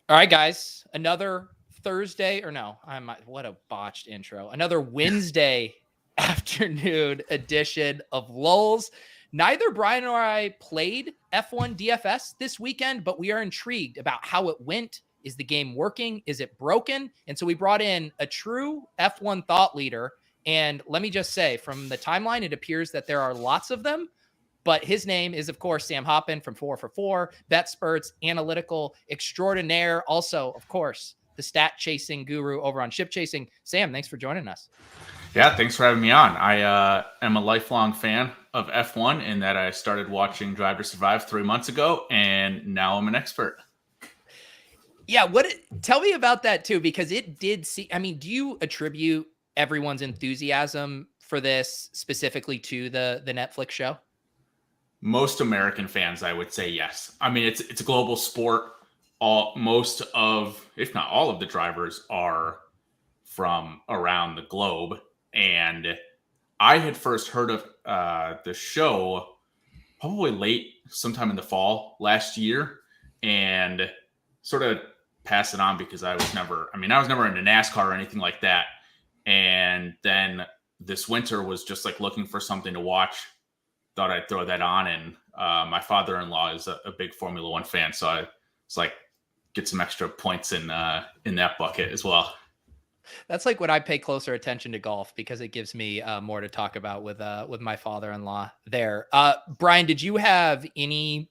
All right, guys, another Thursday what a botched intro. Another Wednesday afternoon edition of LOLZ. Neither Brian nor I played F1 DFS this weekend, but we are intrigued about how it went. Is the game working? Is it broken? And so we brought in a true F1 thought leader. And let me just say, from the timeline, it appears that there are lots of them. But his name is, of course, Sam Hoppen from 4 for 4, Bet Spurts, analytical extraordinaire. Also, of course, the stat chasing guru over on Ship Chasing. Sam, thanks for joining us. Yeah, thanks for having me on. I am a lifelong fan of F1 in that I started watching Drive to Survive 3 months ago, and now I'm an expert. Yeah, tell me about that too, because it did see. I mean, do you attribute everyone's enthusiasm for this specifically to the Netflix show? Most American fans, I would say yes. I mean, it's a global sport. Most of, if not all of the drivers are from around the globe. And I had first heard of the show probably late, sometime in the fall last year, and sort of passed it on because I was never into NASCAR or anything like that. And then this winter was just like looking for something to watch. Thought I'd throw that on, and my father-in-law is a big Formula One fan, so I was like, get some extra points in that bucket as well. That's like when I pay closer attention to golf because it gives me more to talk about with my father-in-law there. Brian, did you have any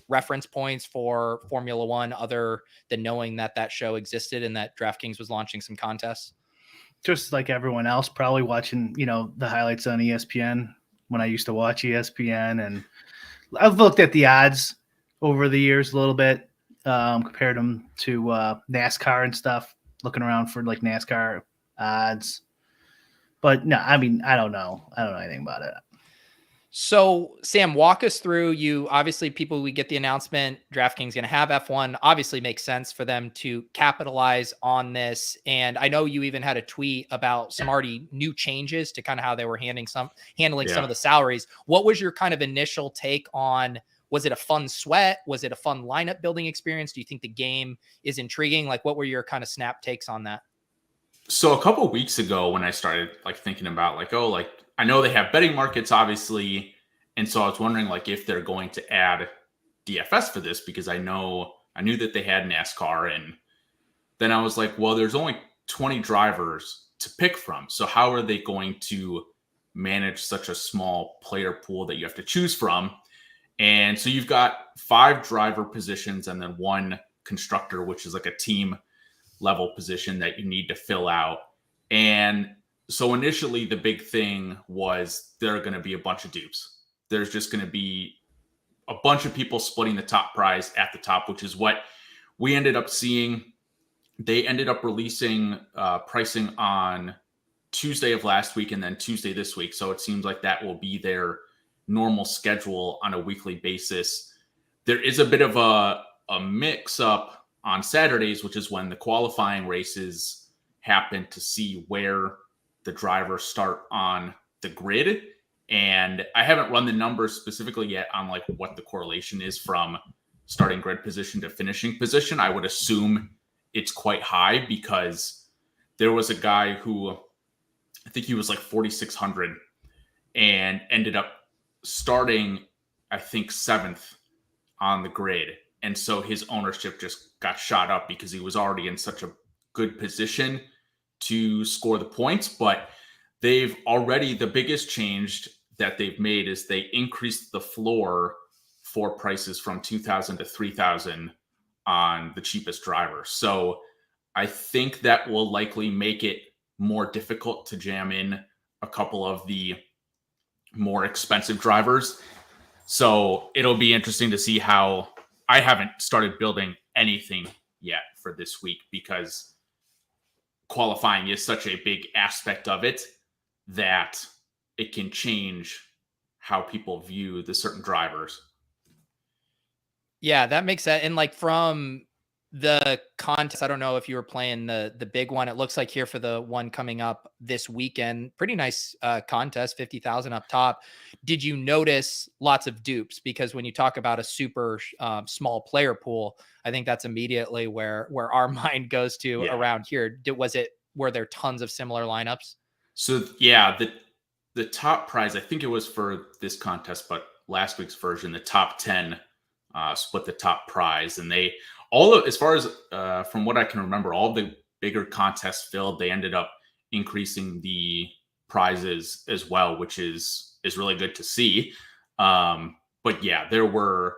reference points for Formula One other than knowing that show existed and that DraftKings was launching some contests? Just like everyone else, probably watching, the highlights on ESPN when I used to watch ESPN. And I've looked at the odds over the years a little bit, compared them to NASCAR and stuff, looking around for like NASCAR odds. But no, I mean, I don't know anything about it. So, Sam, walk us through. We get the announcement, DraftKings going to have F1. Obviously makes sense for them to capitalize on this. And I know you even had a tweet about some already new changes to kind of how they were handling some of the salaries. What was your kind of initial take on, was it a fun sweat? Was it a fun lineup building experience? Do you think the game is intriguing? Like, what were your kind of snap takes on that? So a couple of weeks ago when I started thinking about I know they have betting markets, obviously. And so I was wondering if they're going to add DFS for this, because I knew that they had NASCAR. And then I was like, well, there's only 20 drivers to pick from. So how are they going to manage such a small player pool that you have to choose from? And so you've got 5 driver positions and then 1 constructor, which is like a team level position that you need to fill out. And so initially the big thing was there are going to be a bunch of dupes. There's just going to be a bunch of people splitting the top prize at the top, which is what we ended up seeing. They ended up releasing pricing on Tuesday of last week and then Tuesday this week. So it seems like that will be their normal schedule on a weekly basis. There is a bit of a mix up on Saturdays, which is when the qualifying races happen, to see where the drivers start on the grid. And I haven't run the numbers specifically yet on what the correlation is from starting grid position to finishing position. I would assume it's quite high, because there was a guy who, I think he was 4,600 and ended up starting, I think, 7th on the grid. And so his ownership just got shot up because he was already in such a good position to score the points. But the biggest change that they've made is they increased the floor for prices from 2,000 to 3,000 on the cheapest driver. So I think that will likely make it more difficult to jam in a couple of the more expensive drivers. So it'll be interesting to see how. I haven't started building anything yet for this week because qualifying is such a big aspect of it that it can change how people view the certain drivers. Yeah, that makes sense. And from the contest, I don't know if you were playing the big one. It looks like here for the one coming up this weekend, pretty nice contest, 50,000 up top. Did you notice lots of dupes? Because when you talk about a super small player pool, I think that's immediately where our mind goes to around here. Were there tons of similar lineups? So yeah, the top prize, I think it was for this contest, but last week's version, the top 10 split the top prize, and as far as from what I can remember, all the bigger contests filled, they ended up increasing the prizes as well, which is really good to see. But yeah, there were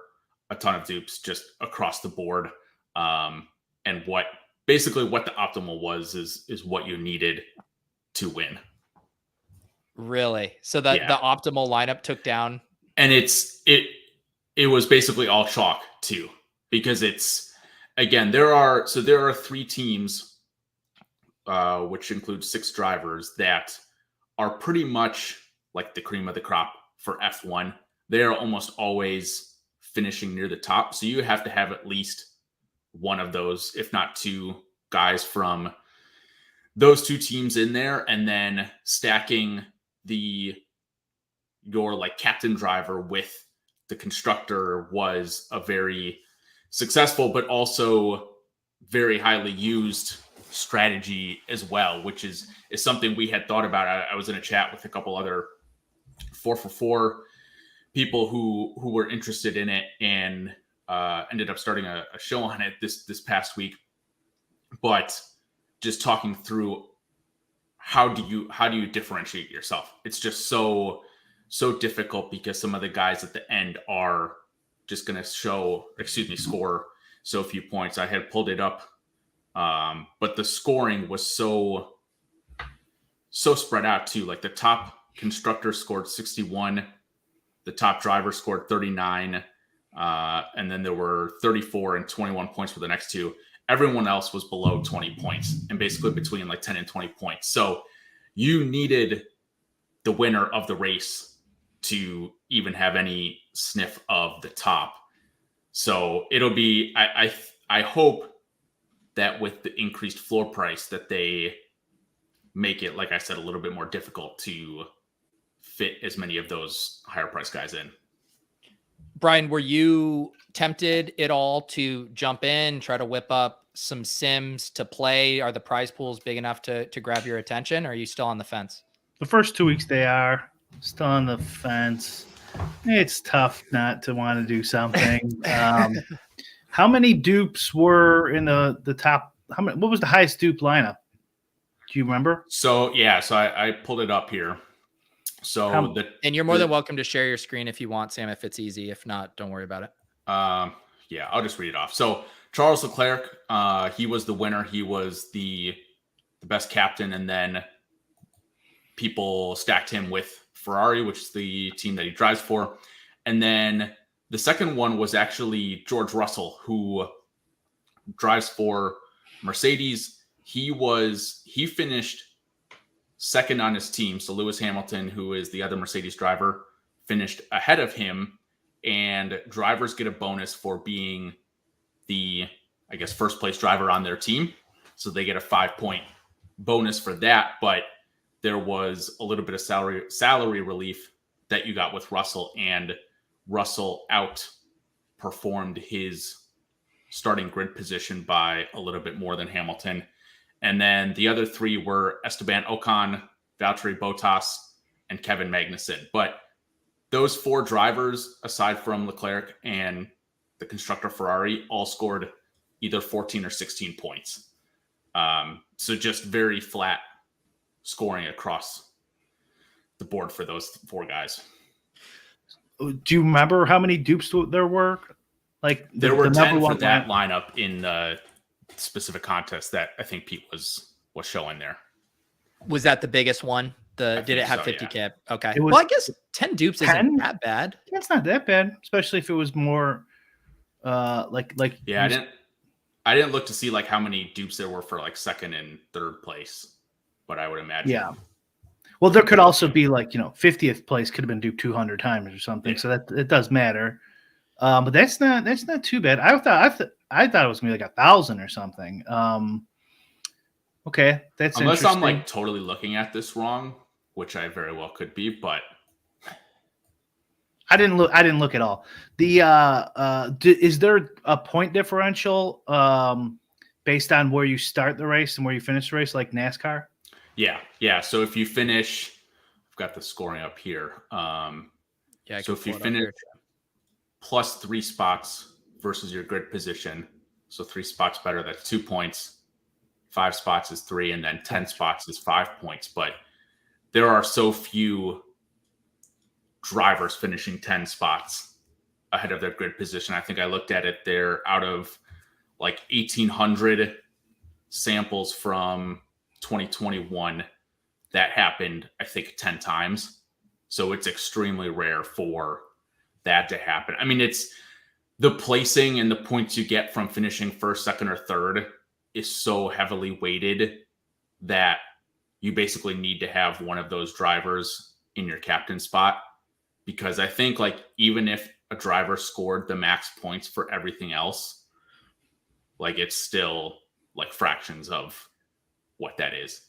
a ton of dupes just across the board. And what the optimal was is what you needed to win. Really? So the optimal lineup took down. And it was basically all chalk too, because there are 3 teams, which include 6 drivers that are pretty much like the cream of the crop for F1. They're almost always finishing near the top. So you have to have at least one of those, if not 2 guys from those 2 teams in there, and then stacking your like captain driver with the constructor was a very successful, but also very highly used strategy as well, which is something we had thought about. I was in a chat with a couple other 4for4 people who were interested in it, and ended up starting a show on it this past week. But just talking through how do you differentiate yourself? It's just so difficult, because some of the guys at the end are just going to score so few points. I had pulled it up, but the scoring was so spread out too. Like the top constructor scored 61, the top driver scored 39, and then there were 34 and 21 points for the next 2. Everyone else was below 20 points, and basically between like 10 and 20 points. So you needed the winner of the race to even have any sniff of the top. So it'll be, I hope that with the increased floor price that they make it, like I said, a little bit more difficult to fit as many of those higher price guys in. Brian, were you tempted at all to jump in, try to whip up some sims to play? Are the prize pools big enough to grab your attention, or are you still on the fence? The first 2 weeks they are still on the fence. It's tough not to want to do something. How many dupes were in the top? What was the highest dupe lineup? Do you remember? So I pulled it up here. So and you're more than welcome to share your screen if you want, Sam, if it's easy. If not, don't worry about it. I'll just read it off. So Charles Leclerc, he was the winner. He was the best captain, and then people stacked him with Ferrari, which is the team that he drives for. And then the second one was actually George Russell, who drives for Mercedes. He finished second on his team. So Lewis Hamilton, who is the other Mercedes driver, finished ahead of him, and drivers get a bonus for being the, I guess, first place driver on their team. So they get a 5-point bonus for that. But there was a little bit of salary relief that you got with Russell, and Russell outperformed his starting grid position by a little bit more than Hamilton. And then the other 3 were Esteban Ocon, Valtteri Bottas, and Kevin Magnussen. But those 4 drivers, aside from Leclerc and the constructor Ferrari, all scored either 14 or 16 points. So just very flat scoring across the board for those 4 guys. Do you remember how many dupes there were? Like there were 10 for that lineup in the specific contest that I think Pete was showing there. Was that the biggest one? Did it have 50K? Yeah. Okay. Well, I guess 10 dupes isn't that bad. It's not that bad, especially if it was more like. Yeah, I didn't look to see like how many dupes there were for like second and third place, but I would imagine. Yeah. Well, there could also be like 50th place could have been duped 200 times or something, so that it does matter. But that's not too bad. I thought it was gonna be like 1,000 or something. Okay, that's Unless interesting. I'm like totally looking at this wrong, which I very well could be, but I didn't look at all. Is there a point differential based on where you start the race and where you finish the race, like NASCAR? Yeah. So if you finish, I've got the scoring up here. So if you finish +3 spots versus your grid position, so 3 spots better, that's 2 points. 5 spots is 3, and then 10 spots is 5 points. But there are so few drivers finishing 10 spots ahead of their grid position. I think I looked at it there out of like 1,800 samples from 2021 that happened, I think 10 times. So it's extremely rare for that to happen. I mean, it's the placing and the points you get from finishing first, second, or third is so heavily weighted that you basically need to have one of those drivers in your captain spot. Because I think like even if a driver scored the max points for everything else, like it's still like fractions of what that is.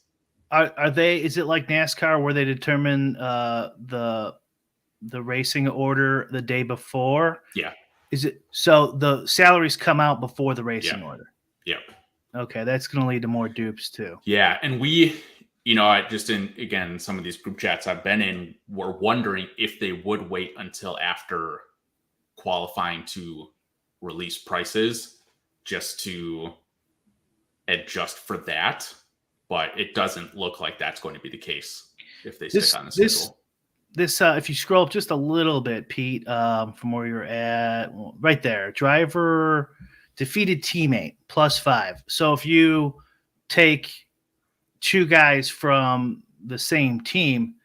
Is it like NASCAR where they determine the racing order the day before? Yeah. Is it so the salaries come out before the racing order? Yep. Okay, that's going to lead to more dupes too. Yeah, and we, I just again some of these group chats I've been in were wondering if they would wait until after qualifying to release prices just to adjust for that, but it doesn't look like that's going to be the case if they stick on the schedule. If you scroll up just a little bit, Pete, from where you're at, right there, driver defeated teammate +5. So if you take 2 guys from the same team,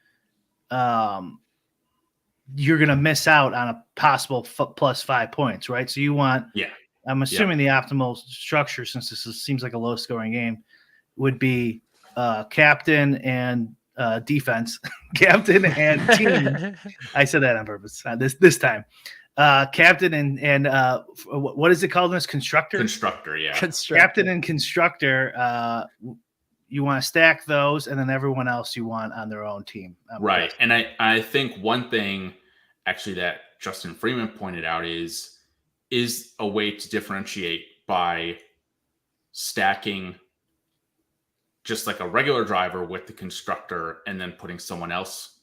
you're going to miss out on a possible +5 points, right? So you want, I'm assuming the optimal structure, since seems like a low scoring game, would be captain and defense, captain and team. I said that on purpose this time. Captain and what is it called in this? Constructor? Constructor, yeah. Captain and constructor. You want to stack those, and then everyone else you want on their own team. Right. And I think one thing actually that Justin Freeman pointed out is a way to differentiate by stacking just like a regular driver with the constructor and then putting someone else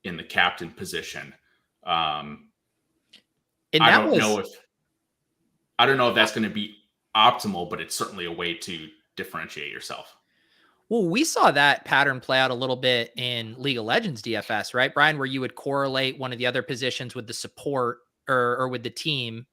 in the captain position. I don't know if that's going to be optimal, but it's certainly a way to differentiate yourself. Well, we saw that pattern play out a little bit in League of Legends DFS, right, Brian, where you would correlate one of the other positions with the support or with the team,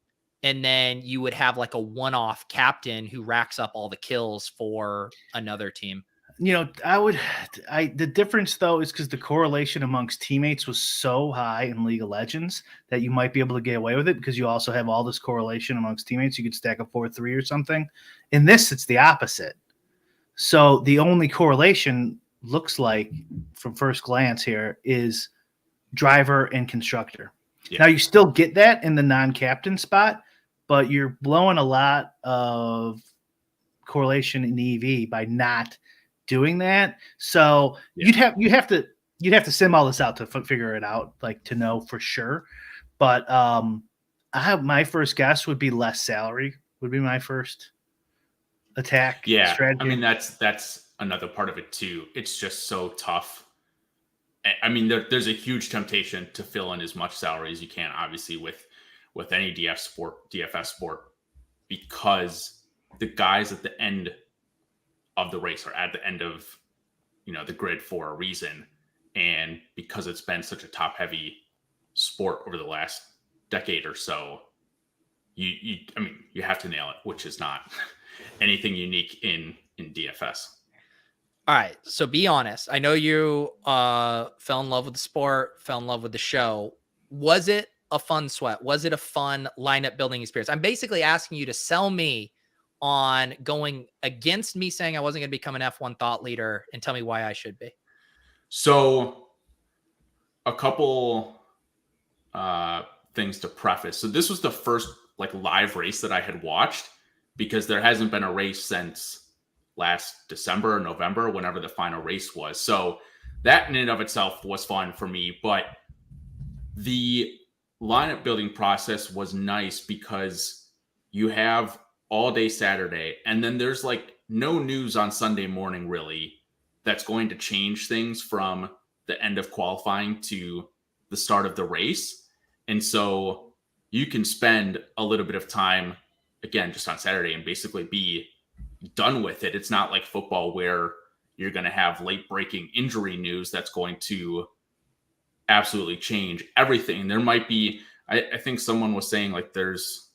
and then you would have like a one-off captain who racks up all the kills for another team. The difference though is because the correlation amongst teammates was so high in League of Legends that you might be able to get away with it because you also have all this correlation amongst teammates. You could stack a 4-3 or something. In this, it's the opposite. So the only correlation looks like from first glance here is driver and constructor. Yeah. Now you still get that in the non-captain spot, but you're blowing a lot of correlation in EV by not doing that. So you'd have to sim all this out to figure it out, like to know for sure. But my first guess would be less salary would be my first attack strategy. I mean, that's another part of it too. It's just so tough. I mean, there's a huge temptation to fill in as much salary as you can, obviously, with any DFS sport, because the guys at the end of the race are at the end of the grid for a reason, and because it's been such a top heavy sport over the last decade or so, you have to nail it, which is not anything unique in DFS. All right. So be honest. I know you fell in love with the sport, fell in love with the show. Was it a fun sweat? Was it a fun lineup building experience? I'm basically asking you to sell me on going against me saying I wasn't going to become an F1 thought leader and tell me why I should be. things to preface. So this was the first like live race that I had watched, because there hasn't been a race since last December or November, whenever the final race was. So that in and of itself was fun for me. But the lineup building process was nice because you have all day Saturday, and then there's like no news on Sunday morning really that's going to change things from the end of qualifying to the start of the race. And so you can spend a little bit of time again just on Saturday and basically be done with it. It's not like football where you're going to have late breaking injury news that's going to absolutely change everything. There might be, I think someone was saying like there's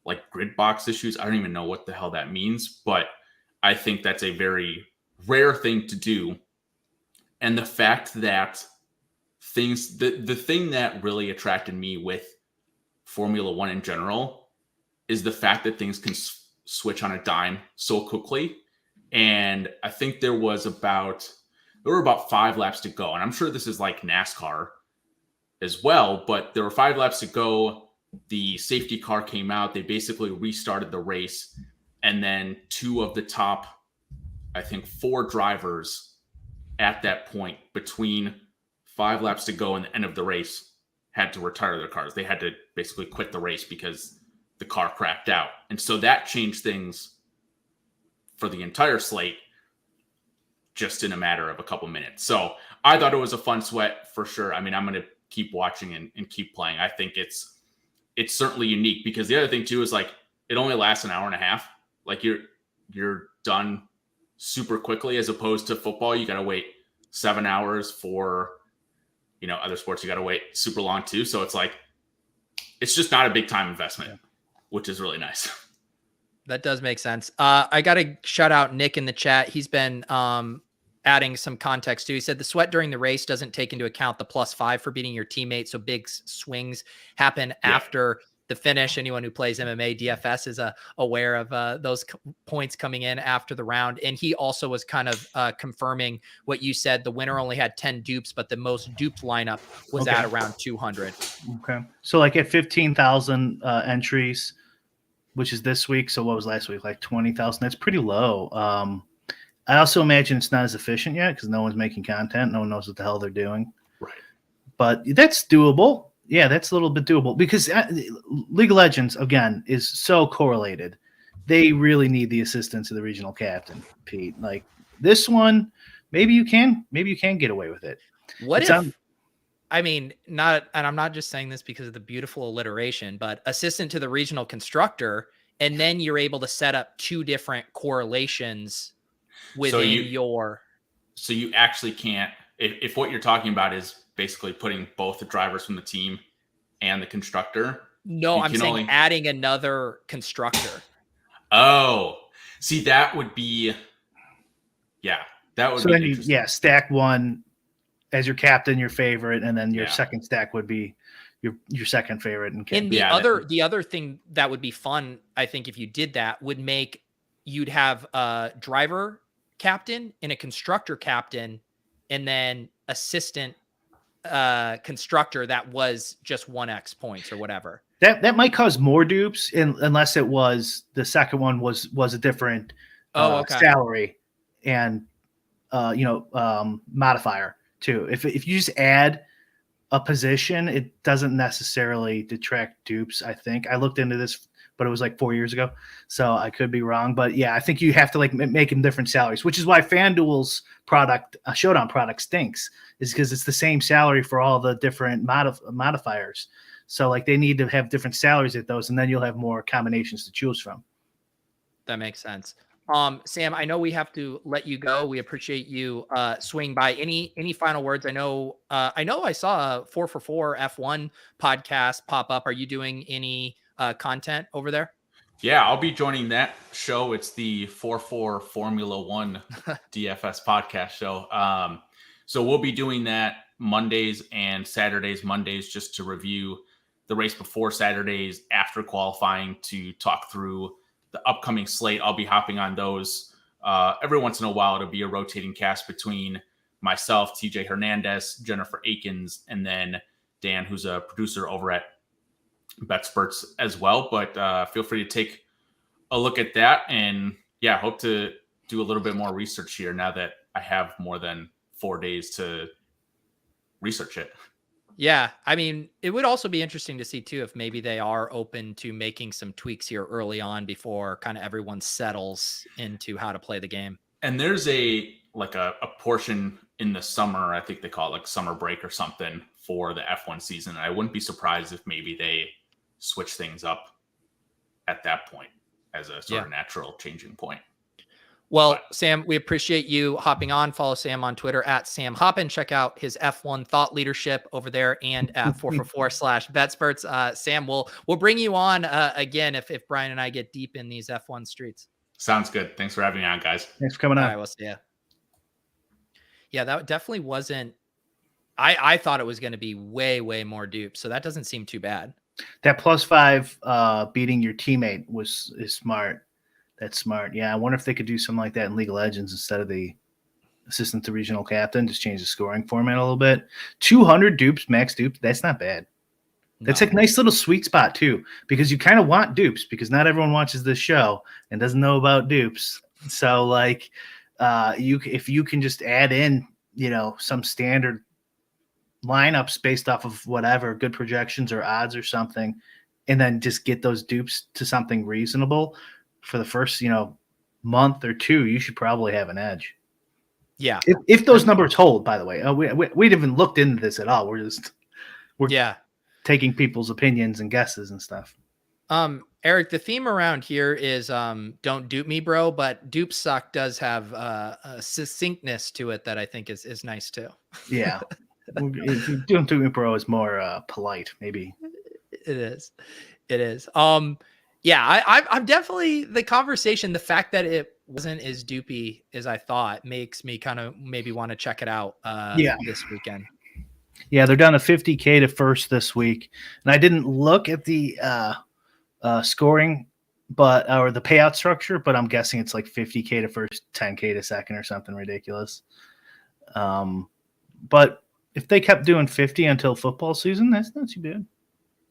like grid box issues. I don't even know what the hell that means, but I think that's a very rare thing to do. And the fact that things, the thing that really attracted me with Formula One in general is the fact that things can switch on a dime so quickly. And I think there were about 5 laps to go. And I'm sure this is like NASCAR as well, but there were 5 laps to go. The safety car came out. They basically restarted the race. And then 2 of the top, I think 4 drivers at that point between 5 laps to go and the end of the race had to retire their cars. They had to basically quit the race because the car cracked out. And so that changed things for the entire slate just in a matter of a couple minutes. So I thought it was a fun sweat for sure. I mean, I'm going to keep watching and keep playing. I think it's certainly unique, because the other thing too is like it only lasts an hour and a half. Like you're done super quickly, as opposed to football. You got to wait 7 hours for, other sports. You got to wait super long too. So it's like, it's just not a big time investment, which is really nice. That does make sense. I got to shout out Nick in the chat. He's been adding some context too. He said the sweat during the race doesn't take into account the +5 for beating your teammate. So big swings happen after the finish. Anyone who plays MMA DFS is aware of those points coming in after the round. And he also was kind of confirming what you said. The winner only had 10 dupes, but the most duped lineup was at around 200. Okay. So like at 15,000 entries, which is this week. So what was last week? Like 20,000. That's pretty low. I also imagine it's not as efficient yet because no one's making content. No one knows what the hell they're doing. Right. But that's doable. Yeah, that's a little bit doable because League of Legends, again, is so correlated. They really need the assistance of the regional captain, Pete. Like this one, maybe you can get away with it. What if, I mean, and I'm not just saying this because of the beautiful alliteration, but assistant to the regional constructor, and then you're able to set up 2 different correlations within So you actually can't, if what you're talking about is basically putting both the drivers from the team and the constructor. No, I'm saying adding another constructor. Oh, see, that would be, that would be interesting. Stack one as your captain, your favorite, and then your second stack would be your second favorite. And the other thing that would be fun, I think, if you did that, would make you'd have a driver captain and a constructor captain, and then assistant constructor that was just 1x points or whatever. That might cause more dupes unless it was the second one was a different salary and modifier too. If you just add a position, it doesn't necessarily detract dupes. I think I looked into this, but it was like 4 years ago, so I could be wrong. But yeah, I think you have to like make them different salaries, which is why FanDuel's product, Showdown product, stinks, is because it's the same salary for all the different modifiers. So like they need to have different salaries at those, and then you'll have more combinations to choose from. That makes sense. Sam, I know we have to let you go. We appreciate you swinging by. Any final words? I know I saw a 4for4 F1 podcast pop up. Are you doing any content over there? Yeah, I'll be joining that show. It's the 4-4 Formula One DFS podcast show. So we'll be doing that Mondays and Saturdays. Mondays just to review the race before, Saturdays after qualifying to talk through the upcoming slate. I'll be hopping on those every once in a while. It'll be a rotating cast between myself, TJ Hernandez, Jennifer Akins, and then Dan, who's a producer over at bet spurts as well. But feel free to take a look at that. And yeah, hope to do a little bit more research here now that I have more than 4 days to research it. Yeah, I mean, it would also be interesting to see too if maybe they are open to making some tweaks here early on before kind of everyone settles into how to play the game. And there's a portion in the summer, I think they call it like summer break or something for the F1 season. And I wouldn't be surprised if maybe they switch things up at that point as a sort of natural changing point. Well, Sam, we appreciate you hopping on. Follow Sam on Twitter at Sam Hoppen. Check out his F1 thought leadership over there and at 444/BetSperts. Sam, we'll bring you on again if Brian and I get deep in these F1 streets. Sounds good. Thanks for having me on, guys. Thanks for coming on. All right, we'll see ya. Yeah, that definitely wasn't. I thought it was going to be way, way more dupes, so that doesn't seem too bad. That +5 beating your teammate is smart. That's smart. Yeah, I wonder if they could do something like that in League of Legends instead of the assistant to regional captain. Just change the scoring format a little bit. 200 dupes, max dupes. That's not bad. That's a nice little sweet spot too, because you kind of want dupes because not everyone watches this show and doesn't know about dupes. So like, if you can just add in, some standard lineups based off of whatever good projections or odds or something, and then just get those dupes to something reasonable for the first, month or two, you should probably have an edge. Yeah. If those numbers hold, by the way, we haven't looked into this at all. We're taking people's opinions and guesses and stuff. Eric, the theme around here is don't dupe me, bro, but dupe suck does have a succinctness to it that I think is nice too. Yeah. Don't dupe me, bro is more polite, maybe. It is. Yeah, I'm definitely the conversation. The fact that it wasn't as dupey as I thought makes me kind of maybe want to check it out this weekend. Yeah, they're down to 50K to first this week. And I didn't look at the scoring or the payout structure, but I'm guessing it's like 50K to first, 10K to second or something ridiculous. But if they kept doing 50 until football season, that's not too bad.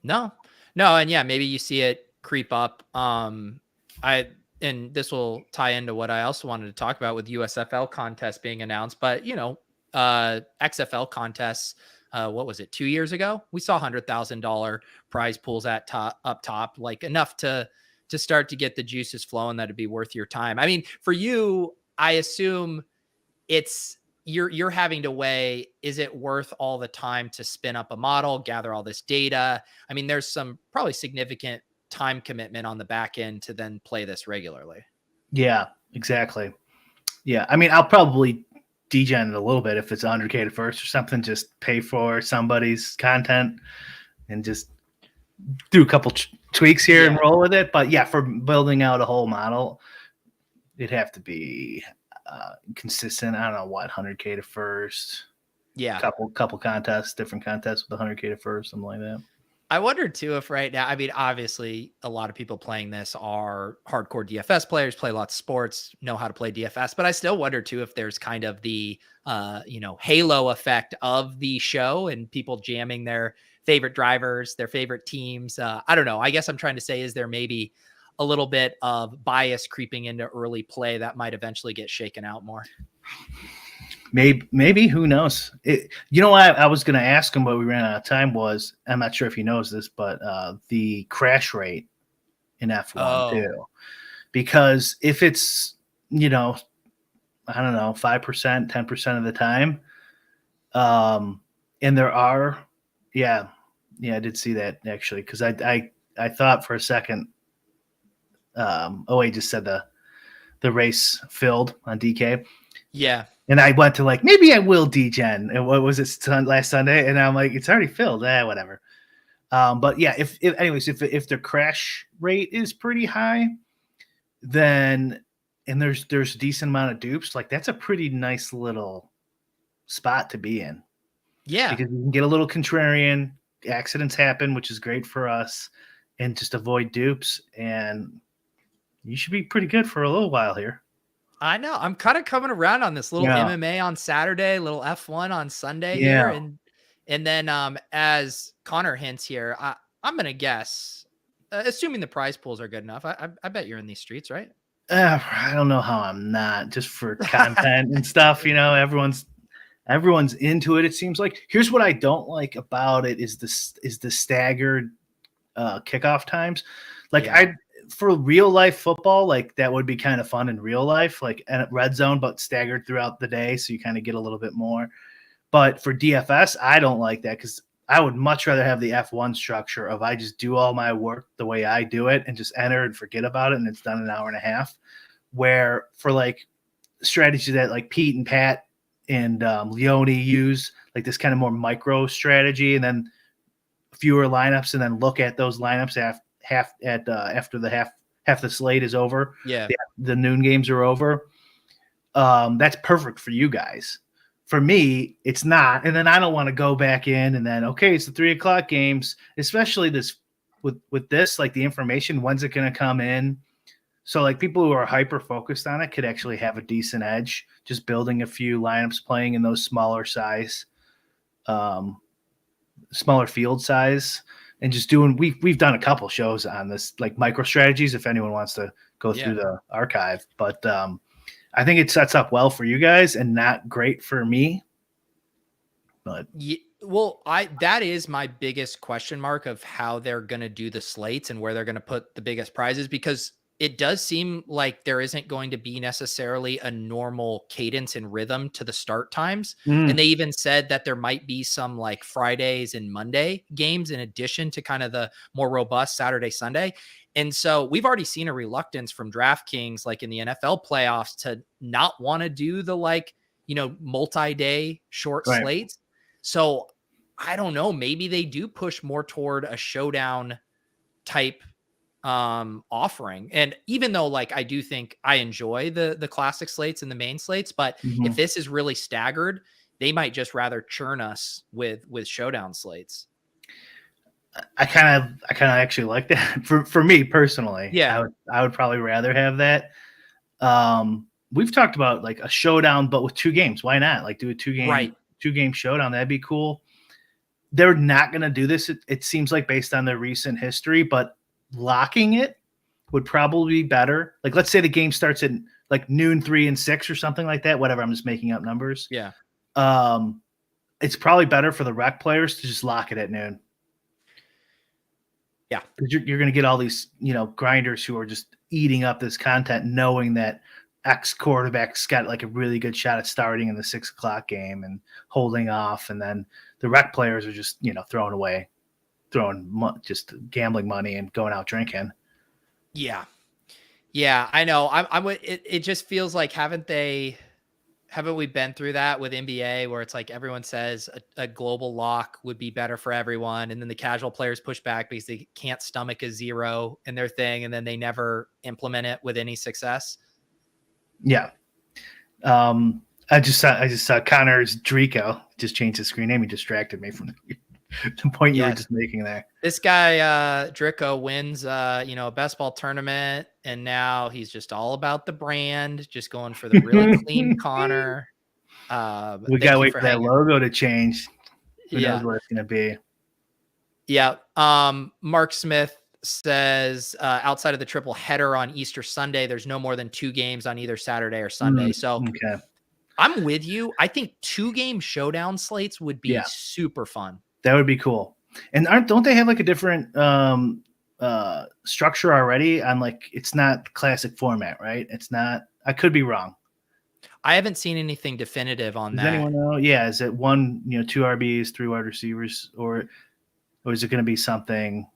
No. And yeah, maybe you see it creep up. And this will tie into what I also wanted to talk about with USFL contests being announced, but XFL contests, what was it, 2 years ago? We saw $100,000 prize pools up top, like enough to start to get the juices flowing that'd be worth your time. I mean, for you, I assume you're having to weigh, is it worth all the time to spin up a model, gather all this data? I mean, there's some probably significant time commitment on the back end to then play this regularly. Yeah, exactly. Yeah. I mean, I'll probably degen it a little bit if it's 100K to first or something, just pay for somebody's content and just do a couple tweaks here and roll with it. But yeah, for building out a whole model, it'd have to be consistent. I don't know what, 100K to first. Yeah. Couple contests, different contests with 100K to first, something like that. I wondered too if right now, I mean, obviously a lot of people playing this are hardcore DFS players, play lots of sports, know how to play DFS, but I still wonder too if there's kind of the, halo effect of the show and people jamming their favorite drivers, their favorite teams. I don't know. I guess I'm trying to say, is there maybe a little bit of bias creeping into early play that might eventually get shaken out more? Maybe who knows? I was going to ask him, but we ran out of time. I'm not sure if he knows this, but the crash rate in F1 too, because if it's I don't know, 5%, 10% of the time, and there are, I did see that actually, because I thought for a second, he just said the race filled on DK. Yeah. And I went to maybe I will degen. And what was it last Sunday? And I'm like, it's already filled. Whatever. But yeah, if the crash rate is pretty high, then and there's a decent amount of dupes, that's a pretty nice little spot to be in. Yeah. Because you can get a little contrarian, accidents happen, which is great for us, and just avoid dupes. And you should be pretty good for a little while here. I know. I'm kind of coming around on this little MMA on Saturday, little F1 on Sunday here. And then as Connor hints here, I'm going to guess, assuming the prize pools are good enough. I bet you're in these streets, right? I don't know how I'm not, just for content and stuff. Everyone's into it. It seems like. Here's what I don't like about it is the staggered kickoff times. For real life football, like that would be kind of fun in real life, like at red zone, but staggered throughout the day, so you kind of get a little bit more. But for DFS, I don't like that because I would much rather have the F1 structure of I just do all my work the way I do it and just enter and forget about it, and it's done in an hour and a half. Where for like strategy that like Pete and Pat and Leone use, like this kind of more micro strategy, and then fewer lineups, and then look at those lineups after half the slate is over. Yeah, the noon games are over. That's perfect for you guys. For me, it's not. And then I don't want to go back in and then, okay, it's the 3:00 games, especially this with this, like the information, when's it going to come in? So like people who are hyper focused on it could actually have a decent edge, just building a few lineups, playing in those smaller field size, and just doing, we've done a couple shows on this, like micro strategies, if anyone wants to go through the archive, but I think it sets up well for you guys and not great for me. But that is my biggest question mark of how they're going to do the slates and where they're going to put the biggest prizes, because it does seem like there isn't going to be necessarily a normal cadence and rhythm to the start times. And they even said that there might be some like Fridays and Monday games in addition to kind of the more robust Saturday, Sunday. And so we've already seen a reluctance from DraftKings, like in the NFL playoffs, to not want to do the multi-day short slates. So I don't know, maybe they do push more toward a showdown type offering. And even though I do think I enjoy the classic slates and the main slates, but if this is really staggered, they might just rather churn us with showdown slates. I kind of actually like that for me personally. Yeah. I would probably rather have that. We've talked about like a showdown, but with 2 games. Why not? Like do a 2-game showdown. That'd be cool. They're not going to do this. It seems like based on their recent history, but locking it would probably be better. Like let's say the game starts at like noon, 3 and 6 or something like that. Whatever. I'm just making up numbers. Yeah. It's probably better for the rec players to just lock it at noon. Yeah, because you're going to get all these, grinders who are just eating up this content, knowing that X quarterback's got like a really good shot at starting in the 6:00 game and holding off, and then the rec players are just just gambling money and going out drinking. Yeah, I know. It just feels like haven't we been through that with NBA where it's like everyone says a global lock would be better for everyone, and then the casual players push back because they can't stomach a 0 in their thing, and then they never implement it with any success. Yeah. I just saw Connor's Drico just changed his screen name. He distracted me from the point you were just making there. This guy, Drico, wins, a best ball tournament, and now he's just all about the brand, just going for the really clean Connor. We got to wait for that logo to change. Who knows what it's going to be. Yeah. Mark Smith says outside of the triple header on Easter Sunday, there's no more than 2 games on either Saturday or Sunday. So I'm with you. I think 2-game showdown slates would be super fun. That would be cool. And don't they have like a different structure already on like, it's not classic format, right? It's not, I could be wrong. I haven't seen anything definitive on that. Does anyone know? Yeah. Is it 1, 2 RBs, 3 wide receivers, or is it going to be something?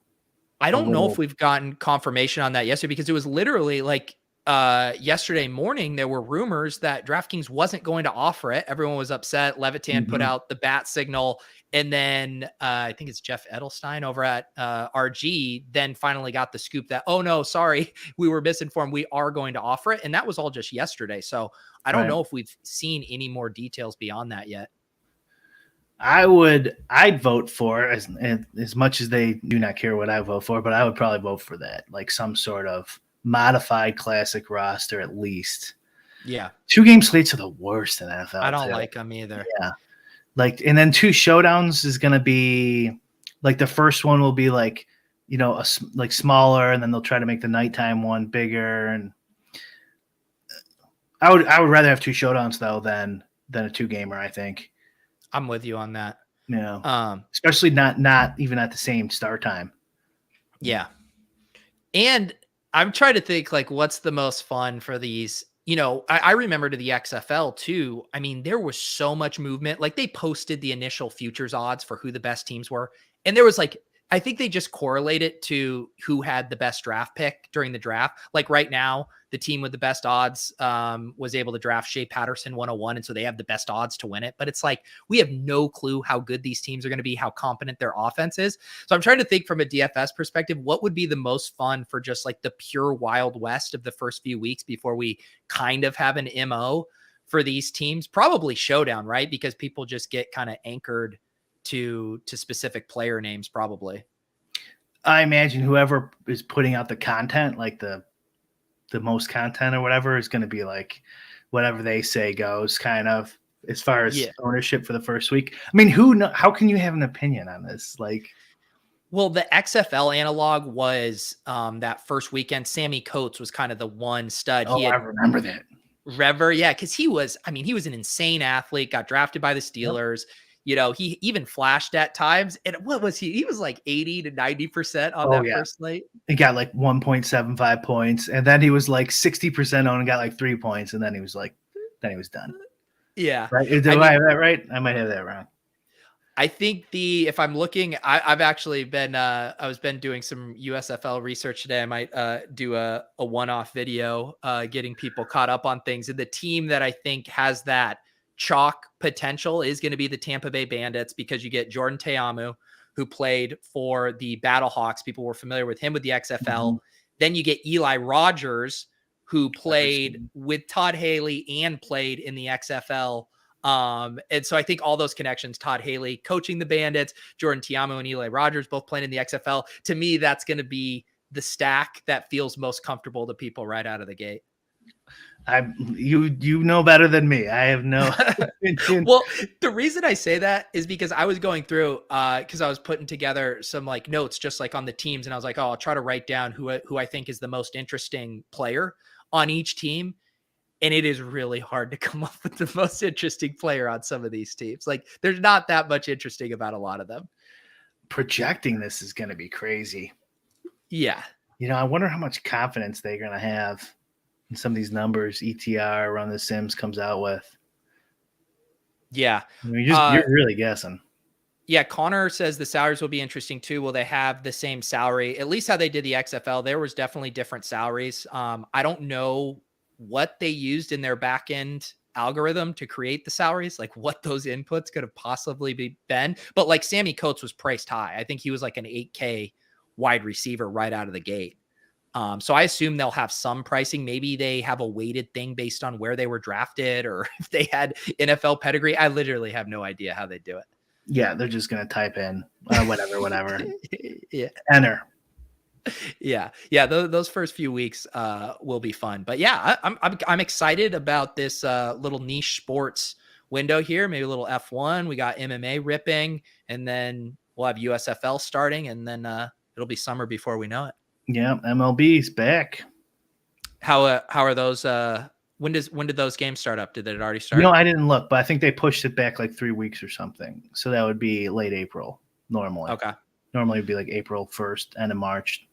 I don't know if we've gotten confirmation on that yesterday, because it was literally like yesterday morning, there were rumors that DraftKings wasn't going to offer it. Everyone was upset. Levitan put out the bat signal. And then I think it's Jeff Edelstein over at RG then finally got the scoop that, oh no, sorry, we were misinformed. We are going to offer it. And that was all just yesterday. So I don't know if we've seen any more details beyond that yet. I'd vote for, as much as they do not care what I vote for, but I would probably vote for that. Like some sort of modified classic roster at least. Yeah. 2-game slates are the worst in NFL. I don't like them either. Yeah. Like, and then 2 showdowns is going to be like, the first one will be like like smaller, and then they'll try to make the nighttime one bigger. And I would rather have 2 showdowns though than a 2-gamer. I think. I'm with you on that. Yeah. Especially not even at the same start time. Yeah. And I'm trying to think like what's the most fun for these. I remember to the XFL too. I mean, there was so much movement. Like they posted the initial futures odds for who the best teams were. And there was like, I think they just correlate it to who had the best draft pick during the draft. Like right now, the team with the best odds was able to draft Shea Patterson 101. And so they have the best odds to win it. But it's like, we have no clue how good these teams are going to be, how competent their offense is. So I'm trying to think from a DFS perspective, what would be the most fun for just like the pure Wild West of the first few weeks before we kind of have an MO for these teams? Probably Showdown, right? Because people just get kind of anchored to specific player names, probably. I imagine whoever is putting out the content, like the most content or whatever, is going to be like whatever they say goes, kind of, as far as ownership for the first week. I mean, how can you have an opinion on this? Like, well, the XFL analog was that first weekend. Sammy Coates was kind of the one stud. I remember that. Rever, yeah, because he was an insane athlete, got drafted by the Steelers. Yep. He even flashed at times. And what was he? He was like 80 to 90% on that first slate. He got like 1.75 points. And then he was like 60% on and got like 3 points. And then he was done. Yeah. Right? I have that right? I might have that wrong. I think if I'm looking, I've actually been, I was doing some USFL research today. I might do a one-off video getting people caught up on things. And the team that I think has that chalk potential is going to be the Tampa Bay Bandits, because you get Jordan Teamu, who played for the Battlehawks. People were familiar with him with the XFL. Mm-hmm. Then you get Eli Rogers, who played with Todd Haley and played in the XFL. And so I think all those connections, Todd Haley coaching the Bandits, Jordan Teamu and Eli Rogers both playing in the XFL. To me, that's going to be the stack that feels most comfortable to people right out of the gate. You know better than me. I have no. Well, the reason I say that is because I was going through because I was putting together some like notes just like on the teams, and I was like, I'll try to write down who I think is the most interesting player on each team. And it is really hard to come up with the most interesting player on some of these teams. Like there's not that much interesting about a lot of them. Projecting this is going to be crazy. Yeah. I wonder how much confidence they're going to have in some of these numbers ETR Run the Sims comes out with. Yeah. I mean, you're really guessing. Yeah. Connor says the salaries will be interesting too. Will they have the same salary? At least how they did the XFL, there was definitely different salaries. I don't know what they used in their back end algorithm to create the salaries, like what those inputs could have possibly been. But like Sammy Coates was priced high. I think he was like an 8K wide receiver right out of the gate. So I assume they'll have some pricing. Maybe they have a weighted thing based on where they were drafted, or if they had NFL pedigree. I literally have no idea how they do it. Yeah, they're just going to type in whatever. Yeah. Enter. Yeah. Those first few weeks will be fun. But yeah, I'm excited about this little niche sports window here. Maybe a little F1. We got MMA ripping, and then we'll have USFL starting, and then it'll be summer before we know it. Yeah, MLB's back. How are those? When did those games start up? Did it already start? I didn't look, but I think they pushed it back like 3 weeks or something. So that would be late April normally. Okay. Normally it'd be like April 1st, end of March.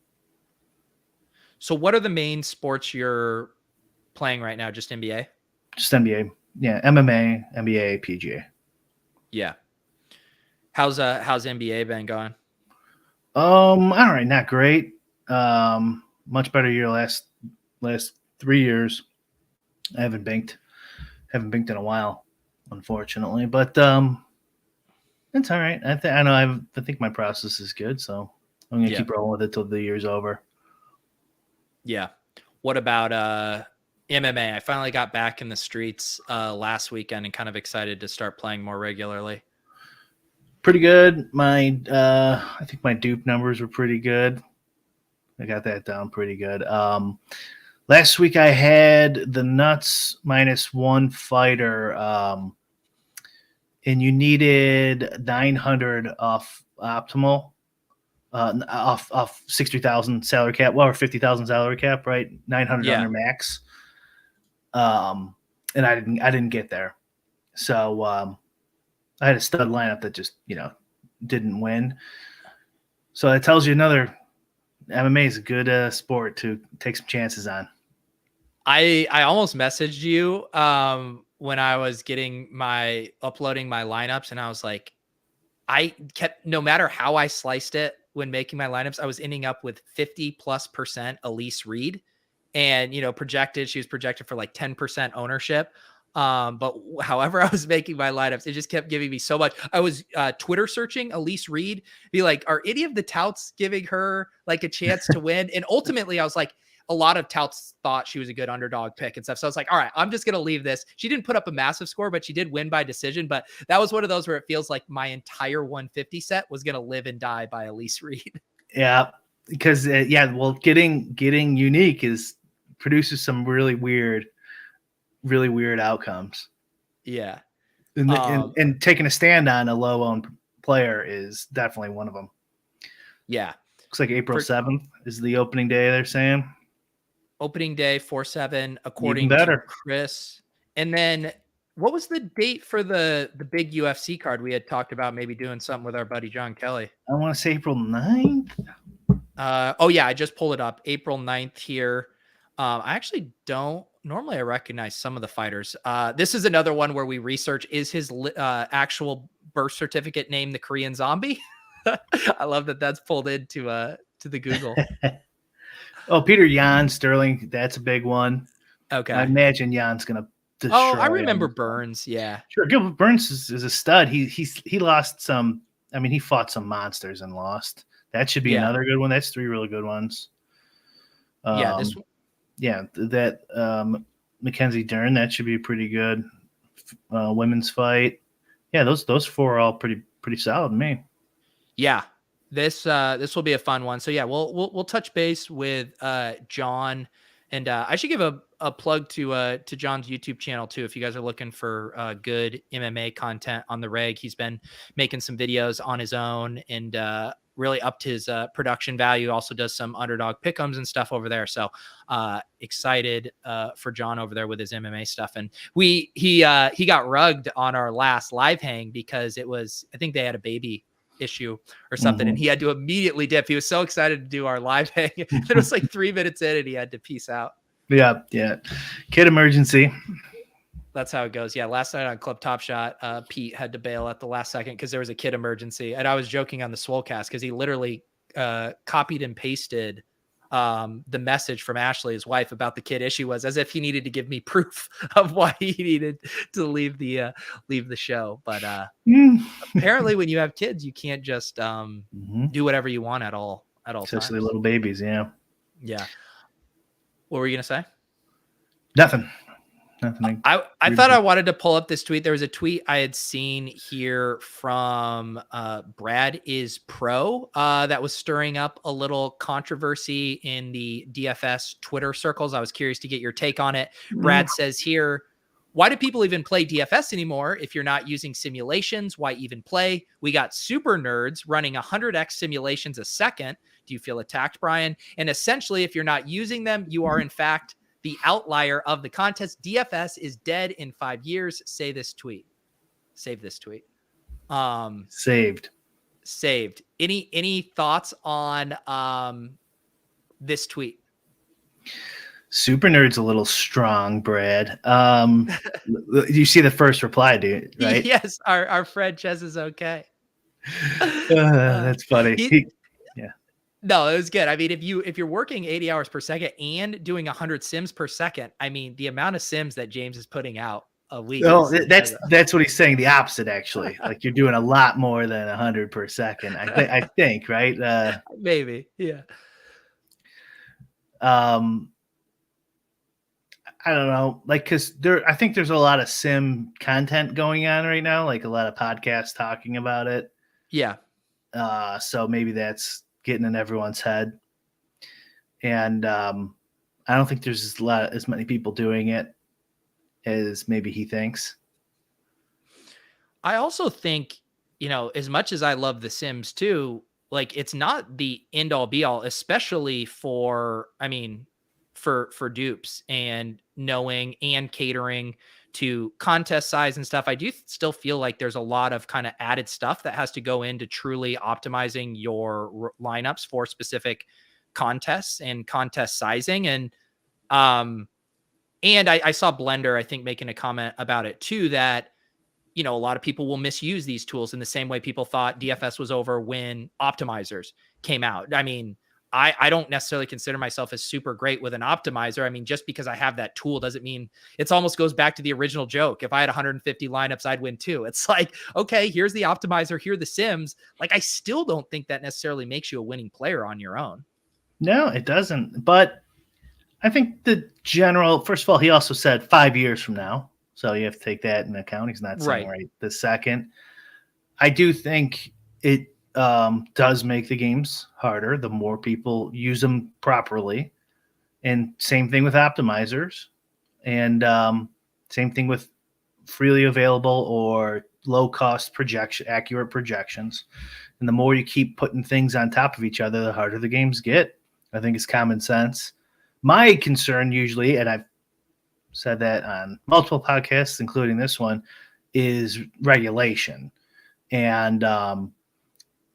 So what are the main sports you're playing right now? Just NBA? Just NBA. Yeah, MMA, NBA, PGA. Yeah. How's NBA been going? All right, not great. Much better year last 3 years. I haven't banked in a while, unfortunately, but it's all right. I think my process is good, so I'm gonna keep rolling with it till the year's over. Yeah. What about MMA? I finally got back in the streets last weekend and kind of excited to start playing more regularly. Pretty good. I think my dupe numbers were pretty good. I got that down pretty good. Last week I had the nuts -1 fighter, and you needed 900 off optimal off 60,000 salary cap, or 50,000 salary cap, right? 900 Yeah. under max. And I didn't get there. So I had a stud lineup that just, didn't win. So that tells you MMA is a good sport to take some chances on. I almost messaged you when I was uploading my lineups, and I was like, I kept, no matter how I sliced it when making my lineups, I was ending up with 50+% Elise Reed, and she was projected for like 10% ownership. But however I was making my lineups, it just kept giving me so much. I was Twitter searching Elise Reed, be like, are any of the touts giving her like a chance to win? And ultimately I was like, a lot of touts thought she was a good underdog pick and stuff. So I was like, all right, I'm just going to leave this. She didn't put up a massive score, but she did win by decision. But that was one of those where it feels like my entire 150 set was going to live and die by Elise Reed. Yeah. Because getting unique produces some really weird outcomes. Yeah. And taking a stand on a low owned player is definitely one of them. Yeah. Looks like April 7th is the opening day, they're saying. Opening day 4/7, according to Chris. And then what was the date for the big UFC card? We had talked about maybe doing something with our buddy John Kelly. I want to say April 9th. Oh yeah, I just pulled it up. April 9th here. I actually don't normally I recognize some of the fighters. This is another one where we research, is his actual birth certificate name the Korean Zombie? I love that that's pulled into to the Google. Oh, Peter Yan Sterling, that's a big one. Okay. I imagine Jan's gonna destroy I remember him. Burns. Yeah. Sure. Gilbert Burns is a stud. He lost some. I mean, he fought some monsters and lost. That should be another good one. That's 3 really good ones. This one. Yeah, that Mackenzie Dern, that should be pretty good. Women's fight. Yeah, those 4 are all pretty solid to me. Yeah. This will be a fun one. So yeah, we'll touch base with John, and I should give a plug to John's YouTube channel too. If you guys are looking for good MMA content on the reg, he's been making some videos on his own and really upped his production value. Also does some underdog pick'ems and stuff over there. So excited for John over there with his MMA stuff. And he got rugged on our last live hang because I think they had a baby issue or something, and he had to immediately dip. He was so excited to do our live hang. It was like 3 minutes in and he had to peace out. Yeah. Kid emergency. That's how it goes. Yeah, last night on Club Top Shot, Pete had to bail at the last second because there was a kid emergency, and I was joking on the Swolecast because he literally copied and pasted the message from Ashley, his wife, about the kid issue, was as if he needed to give me proof of why he needed to leave the show. But apparently when you have kids, you can't just do whatever you want at all especially times. Little babies. Yeah. What were you gonna say? Nothing. I thought I wanted to pull up this tweet. There was a tweet I had seen here from Brad is Pro that was stirring up a little controversy in the DFS Twitter circles. I was curious to get your take on it. Brad says here, why do people even play DFS anymore if you're not using simulations? Why even play? We got super nerds running 100x simulations a second. Do you feel attacked, Brian? And essentially, if you're not using them, you are in fact the outlier of the contest. DFS is dead in 5 years. Save this tweet. Saved. Any thoughts on this tweet? Super nerd's a little strong, Brad. You see the first reply, dude, right? Yes, our friend Ches is okay. That's funny. No, it was good. I mean, if you're working 80 hours per second and doing 100 sims per second, I mean, the amount of sims that James is putting out a week. That's what he's saying. The opposite, actually. Like you're doing a lot more than 100 per second. I think, right? Maybe, yeah. I don't know, like, because I think there's a lot of sim content going on right now, like a lot of podcasts talking about it. Yeah. So maybe that's getting in everyone's head, and I don't think there's as many people doing it as maybe he thinks. I also think, as much as I love The Sims too, like it's not the end all be all, especially for dupes and knowing and catering to contest size and stuff. I do still feel like there's a lot of kind of added stuff that has to go into truly optimizing your lineups for specific contests and contest sizing. And I saw Blender, I think, making a comment about it too, that, a lot of people will misuse these tools in the same way people thought DFS was over when optimizers came out. I mean, I don't necessarily consider myself as super great with an optimizer. I mean, just because I have that tool doesn't mean it's almost goes back to the original joke. If I had 150 lineups, I'd win too. It's like, okay, here's the optimizer, here are the sims. Like, I still don't think that necessarily makes you a winning player on your own. No, it doesn't. But I think the general, first of all, he also said 5 years from now. So you have to take that into account. He's not saying right this second. I do think it does make the games harder the more people use them properly. And same thing with optimizers. And same thing with freely available or low-cost accurate projections. And the more you keep putting things on top of each other, the harder the games get. I think it's common sense. My concern usually, and I've said that on multiple podcasts, including this one, is regulation and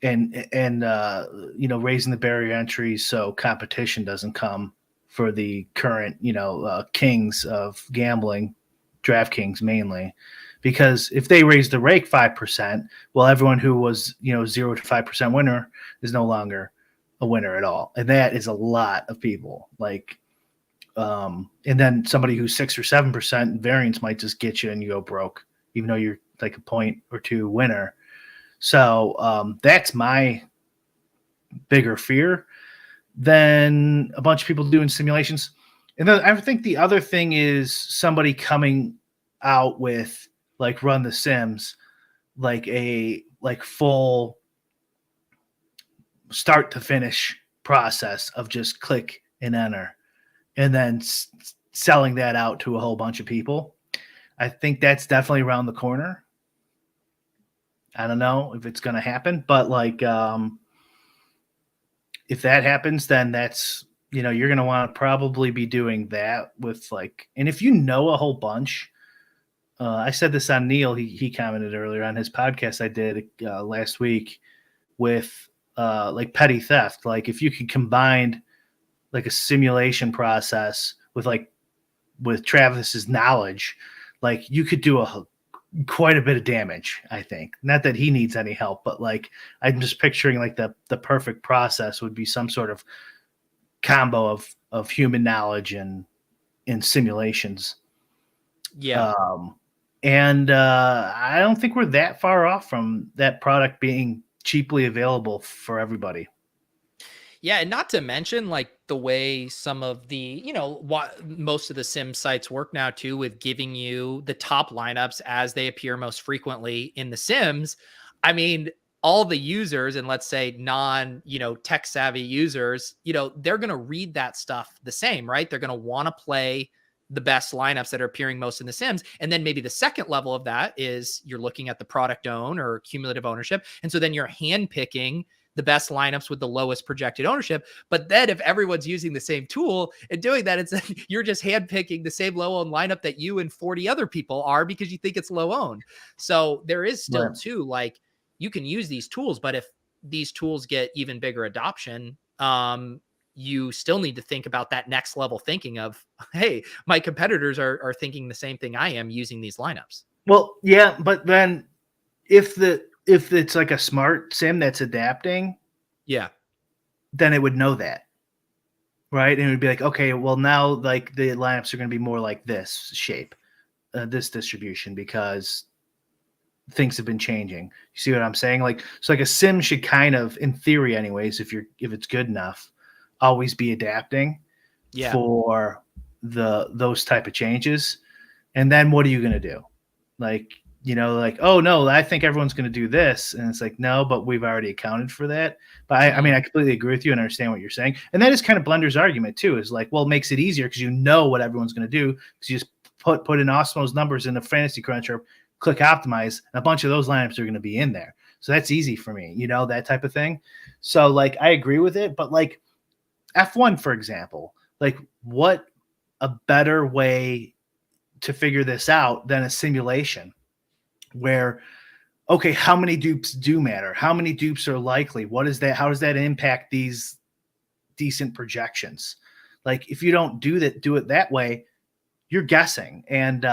raising the barrier entry so competition doesn't come for the current, kings of gambling, DraftKings mainly. Because if they raise the rake 5%, well, everyone who was, 0 to 5% winner is no longer a winner at all. And that is a lot of people. Like, and then somebody who's 6 or 7% variance might just get you and you go broke, even though you're like a point or two winner. So that's my bigger fear than a bunch of people doing simulations. And then I think the other thing is somebody coming out with like Run the Sims, like a full start to finish process of just click and enter, and then selling that out to a whole bunch of people. I think that's definitely around the corner. I don't know if it's going to happen, but if that happens, then that's, you're going to want to probably be doing that with and if a whole bunch, I said this on Neil, he commented earlier on his podcast I did last week with petty theft. Like if you could combine a simulation process with Travis's knowledge, you could do quite a bit of damage, I think. Not that he needs any help, but I'm just picturing the perfect process would be some sort of combo of human knowledge and simulations. Yeah. And I don't think we're that far off from that product being cheaply available for everybody. Yeah, and not to mention the way some of the, most of the sim sites work now too, with giving you the top lineups as they appear most frequently in the sims. I mean, all the users, and let's say non, tech savvy users, they're going to read that stuff the same, right? They're going to want to play the best lineups that are appearing most in the sims. And then maybe the second level of that is you're looking at the product own or cumulative ownership. And so then you're handpicking the best lineups with the lowest projected ownership. But then if everyone's using the same tool and doing that, it's you're just handpicking the same low owned lineup that you and 40 other people are because you think it's low owned. So there is still too, you can use these tools, but if these tools get even bigger adoption, you still need to think about that next level thinking of, hey, my competitors are thinking the same thing I am using these lineups. Well, yeah, but then if it's like a smart sim that's adapting, yeah, then it would know that, right? And it would be like, okay, well now the lineups are going to be more like this shape, this distribution, because things have been changing. You see what I'm saying? So a sim should kind of, in theory anyways, if it's good enough, always be adapting for those type of changes. And then what are you going to do? Oh no, I think everyone's going to do this. And it's no, but we've already accounted for that. But I mean, I completely agree with you and understand what you're saying. And that is kind of Blender's argument too, is well, it makes it easier because what everyone's going to do, because you just put in Osmo's numbers in the fantasy cruncher, click optimize, and a bunch of those lineups are going to be in there. So that's easy for me, that type of thing. So like, I agree with it, but like F1, for example, like what a better way to figure this out than a simulation where, okay, how many dupes do matter? How many dupes are likely? What is that? How does that impact these decent projections? Like if you don't do it that way, you're guessing, and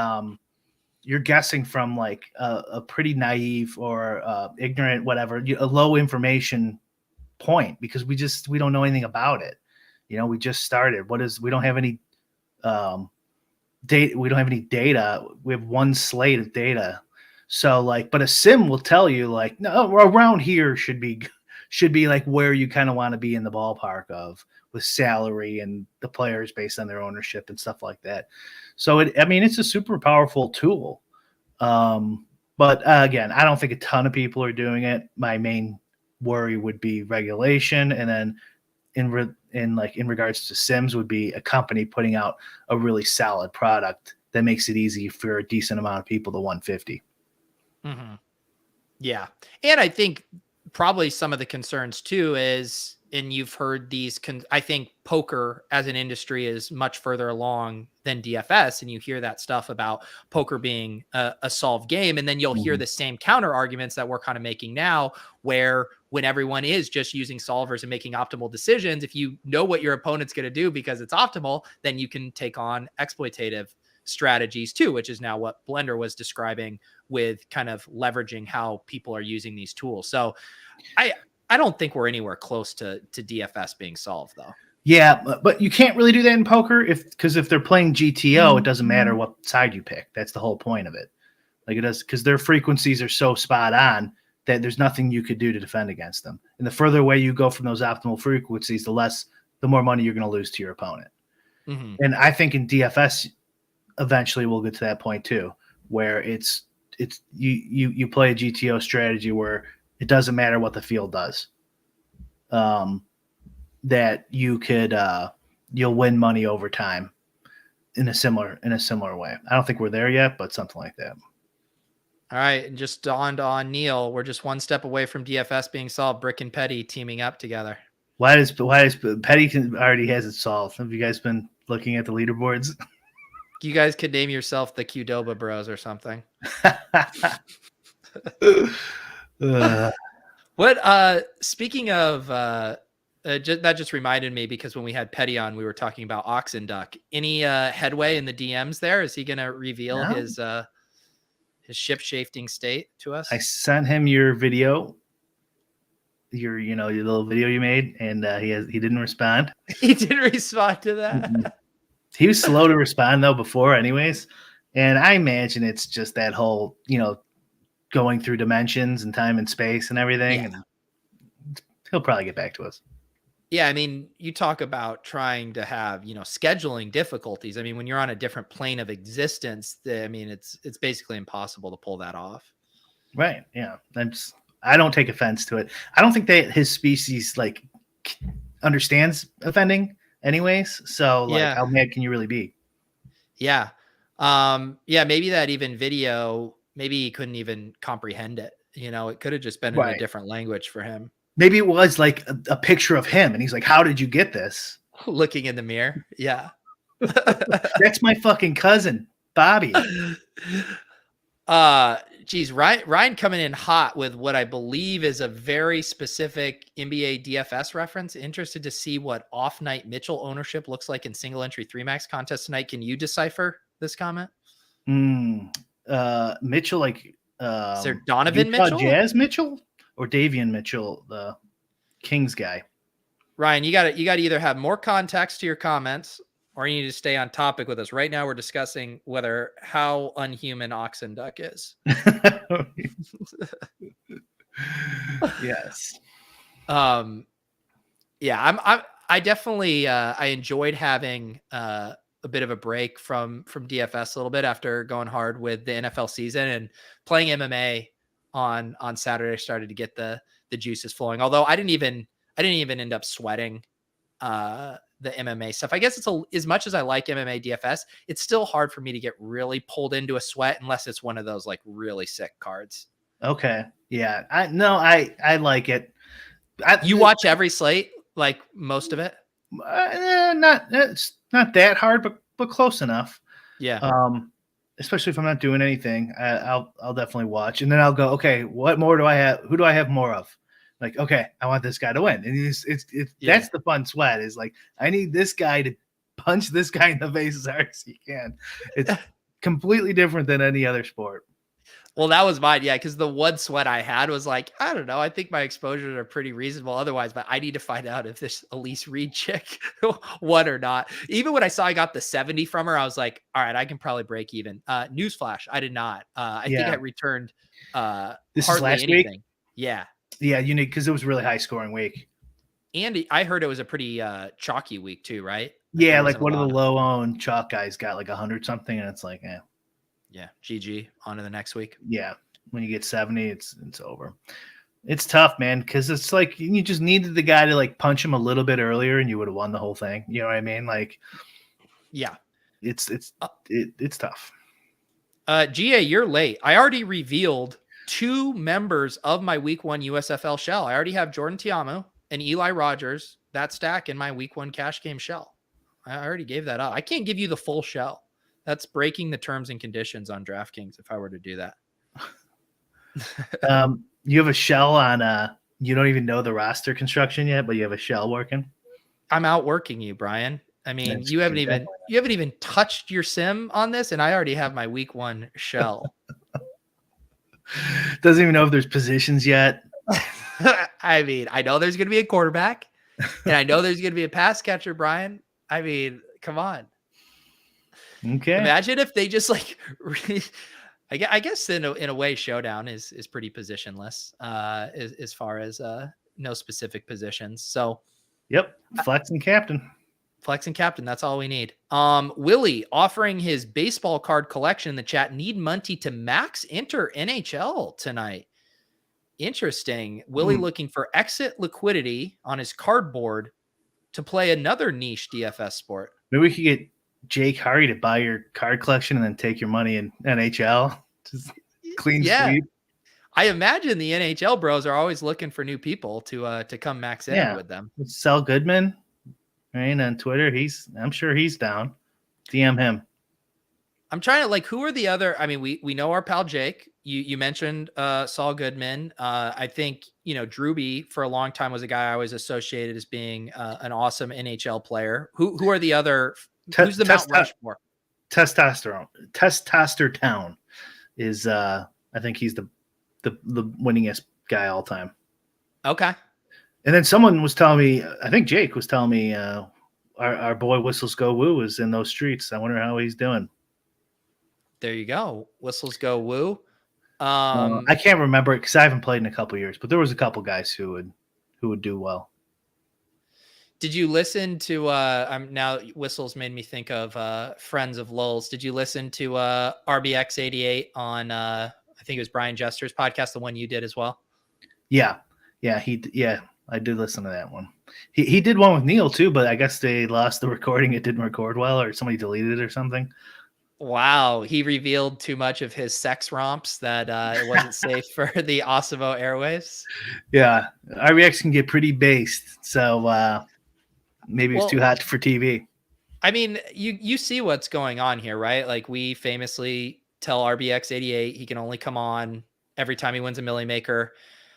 you're guessing from like a pretty naive or ignorant, whatever, a low information point, because we don't know anything about it. We just started. We don't have any data. We don't have any data. We have one slate of data. So like, but a sim will tell you like, no, around here should be like where you kind of want to be in the ballpark of, with salary and the players based on their ownership and stuff like that. So it's a super powerful tool. But again, I don't think a ton of people are doing it. My main worry would be regulation, and then in regards to sims would be a company putting out a really solid product that makes it easy for a decent amount of people to 150. Mm-hmm. Yeah. And I think probably some of the concerns too is, and you've heard these, I think poker as an industry is much further along than DFS. And you hear that stuff about poker being a solved game. And then you'll hear the same counter arguments that we're kind of making now, where when everyone is just using solvers and making optimal decisions, if you know what your opponent's going to do because it's optimal, then you can take on exploitative strategies too, which is now what Blender was describing with kind of leveraging how people are using these tools. So I don't think we're anywhere close to DFS being solved though. Yeah, but you can't really do that in poker because if they're playing GTO, it doesn't matter what side you pick. That's the whole point of it. Like it does, because their frequencies are so spot on that there's nothing you could do to defend against them. And the further away you go from those optimal frequencies, the more money you're going to lose to your opponent. Mm-hmm. And I think in DFS, eventually we'll get to that point too, where it's you play a GTO strategy where it doesn't matter what the field does. That you could you'll win money over time in a similar way. I don't think we're there yet, but something like that. All right, and just dawned on Neil, we're just one step away from DFS being solved. Bric and Petty teaming up together. Why does Petty already has it solved? Have you guys been looking at the leaderboards? You guys could name yourself the Qdoba Bros or something. What? Speaking of, that just reminded me, because when we had Petty on, we were talking about Oxen Duck. Any headway in the DMs there? Is he going to reveal his ship shifting state to us? I sent him your video, your little video you made, and he didn't respond. He didn't respond to that. Mm-hmm. He was slow to respond though before, anyways. And I imagine it's just that whole going through dimensions and time and space and everything. Yeah. And he'll probably get back to us. Yeah, I mean, you talk about trying to have, scheduling difficulties. I mean, when you're on a different plane of existence, it's basically impossible to pull that off. Right. Yeah. I don't take offense to it. I don't think that his species understands offending anyways. So how mad can you really be? Yeah. Maybe that even video, maybe he couldn't even comprehend it. It could have just been in a different language for him. Maybe it was like a picture of him and he's like, how did you get this? Looking in the mirror. Yeah. That's my fucking cousin, Bobby. Geez, Ryan coming in hot with what I believe is a very specific NBA DFS reference. Interested to see what off-night Mitchell ownership looks like in single entry 3-max contest tonight. Can you decipher this comment? Mitchell, is there Donovan Mitchell? Jazz Mitchell or Davian Mitchell, the Kings guy? Ryan, you got to either have more context to your comments, or you need to stay on topic with us. Right now, we're discussing how unhuman Oxen Duck is. Yes. I definitely I enjoyed having a bit of a break from DFS a little bit after going hard with the NFL season, and playing MMA on Saturday started to get the juices flowing. Although I didn't even end up sweating the MMA stuff. I guess it's as much as I like MMA DFS, it's still hard for me to get really pulled into a sweat unless it's one of those really sick cards. Okay. Yeah. I like it. You watch every slate, like most of it? It's not that hard, but close enough. Yeah. Especially if I'm not doing anything, I'll definitely watch, and then I'll go, okay, what more do I have? Who do I have more of? Like, okay, I want this guy to win, and it's that's the fun sweat. Is like, I need this guy to punch this guy in the face as hard as he can. It's completely different than any other sport. Well, that was mine. Yeah. Cause the one sweat I had was like, I don't know. I think my exposures are pretty reasonable otherwise, but I need to find out if this Elise Reed chick won or not. Even when I saw I got the 70 from her, I was like, all right, I can probably break even. Newsflash. I did not. I think I returned this hardly is last anything. week. Yeah. Yeah. You need, cause it was a really high scoring week. And I heard it was a pretty chalky week too, right? Yeah. Like one of the low owned chalk guys got like 100 something. And it's like, yeah, GG on to the next week. Yeah, when you get 70, it's over. It's tough, man, because it's like you just needed the guy to like punch him a little bit earlier, and you would have won the whole thing. You know what I mean? Like, yeah, it's tough. GA, you're late. I already revealed 2 members of my Week 1 USFL shell. I already have Jordan Tiamu and Eli Rogers, that stack in my Week 1 cash game shell. I already gave that up. I can't give you the full shell. That's breaking the terms and conditions on DraftKings if I were to do that. You have a shell on you don't even know the roster construction yet, but you have a shell working. I'm outworking you, Brian. I mean, you haven't even touched your sim on this, and I already have my Week 1 shell. Doesn't even know if there's positions yet. I mean, I know there's going to be a quarterback, and I know there's going to be a pass catcher, Brian. I mean, come on. Okay. Imagine if they just like, I guess in a way, Showdown is pretty positionless as far as no specific positions. So, yep, flex and captain. Flex and captain. That's all we need. Willie offering his baseball card collection in the chat. Need Munty to max enter NHL tonight. Interesting. Willie looking for exit liquidity on his cardboard to play another niche DFS sport. Maybe we could get Jake Hardy to buy your card collection and then take your money in NHL. Just clean sweep. I imagine the NHL bros are always looking for new people to come max in with them. Sal Goodman, right, on Twitter. I'm sure he's down. DM him. I'm trying to like, who are the other? I mean, we know our pal Jake. You mentioned Saul Goodman. I think Drewby for a long time was a guy I always associated as being an awesome NHL player. Who are the other? Who's the Mount Rushmore? Testosterone is I think he's the winningest guy all time. Okay. And then someone was telling me, I think Jake was telling me our boy Whistles Go Woo is in those streets. I wonder how he's doing. There you go. Whistles Go Woo. I can't remember it because I haven't played in a couple of years, but there was a couple guys who would do well. Did you listen to now Whistles made me think of Friends of LOLZ. Did you listen to RBX88 on I think it was Brian Jester's podcast, the one you did as well? Yeah, I did listen to that one. He did one with Neil too, but I guess they lost the recording. It didn't record well, or somebody deleted it or something. Wow, he revealed too much of his sex romps that it wasn't safe for the Osimo airwaves. Yeah, RBX can get pretty based, so maybe it's too hot for TV. I mean, you see what's going on here, right? Like we famously tell RBX88 he can only come on every time he wins a Millie Maker.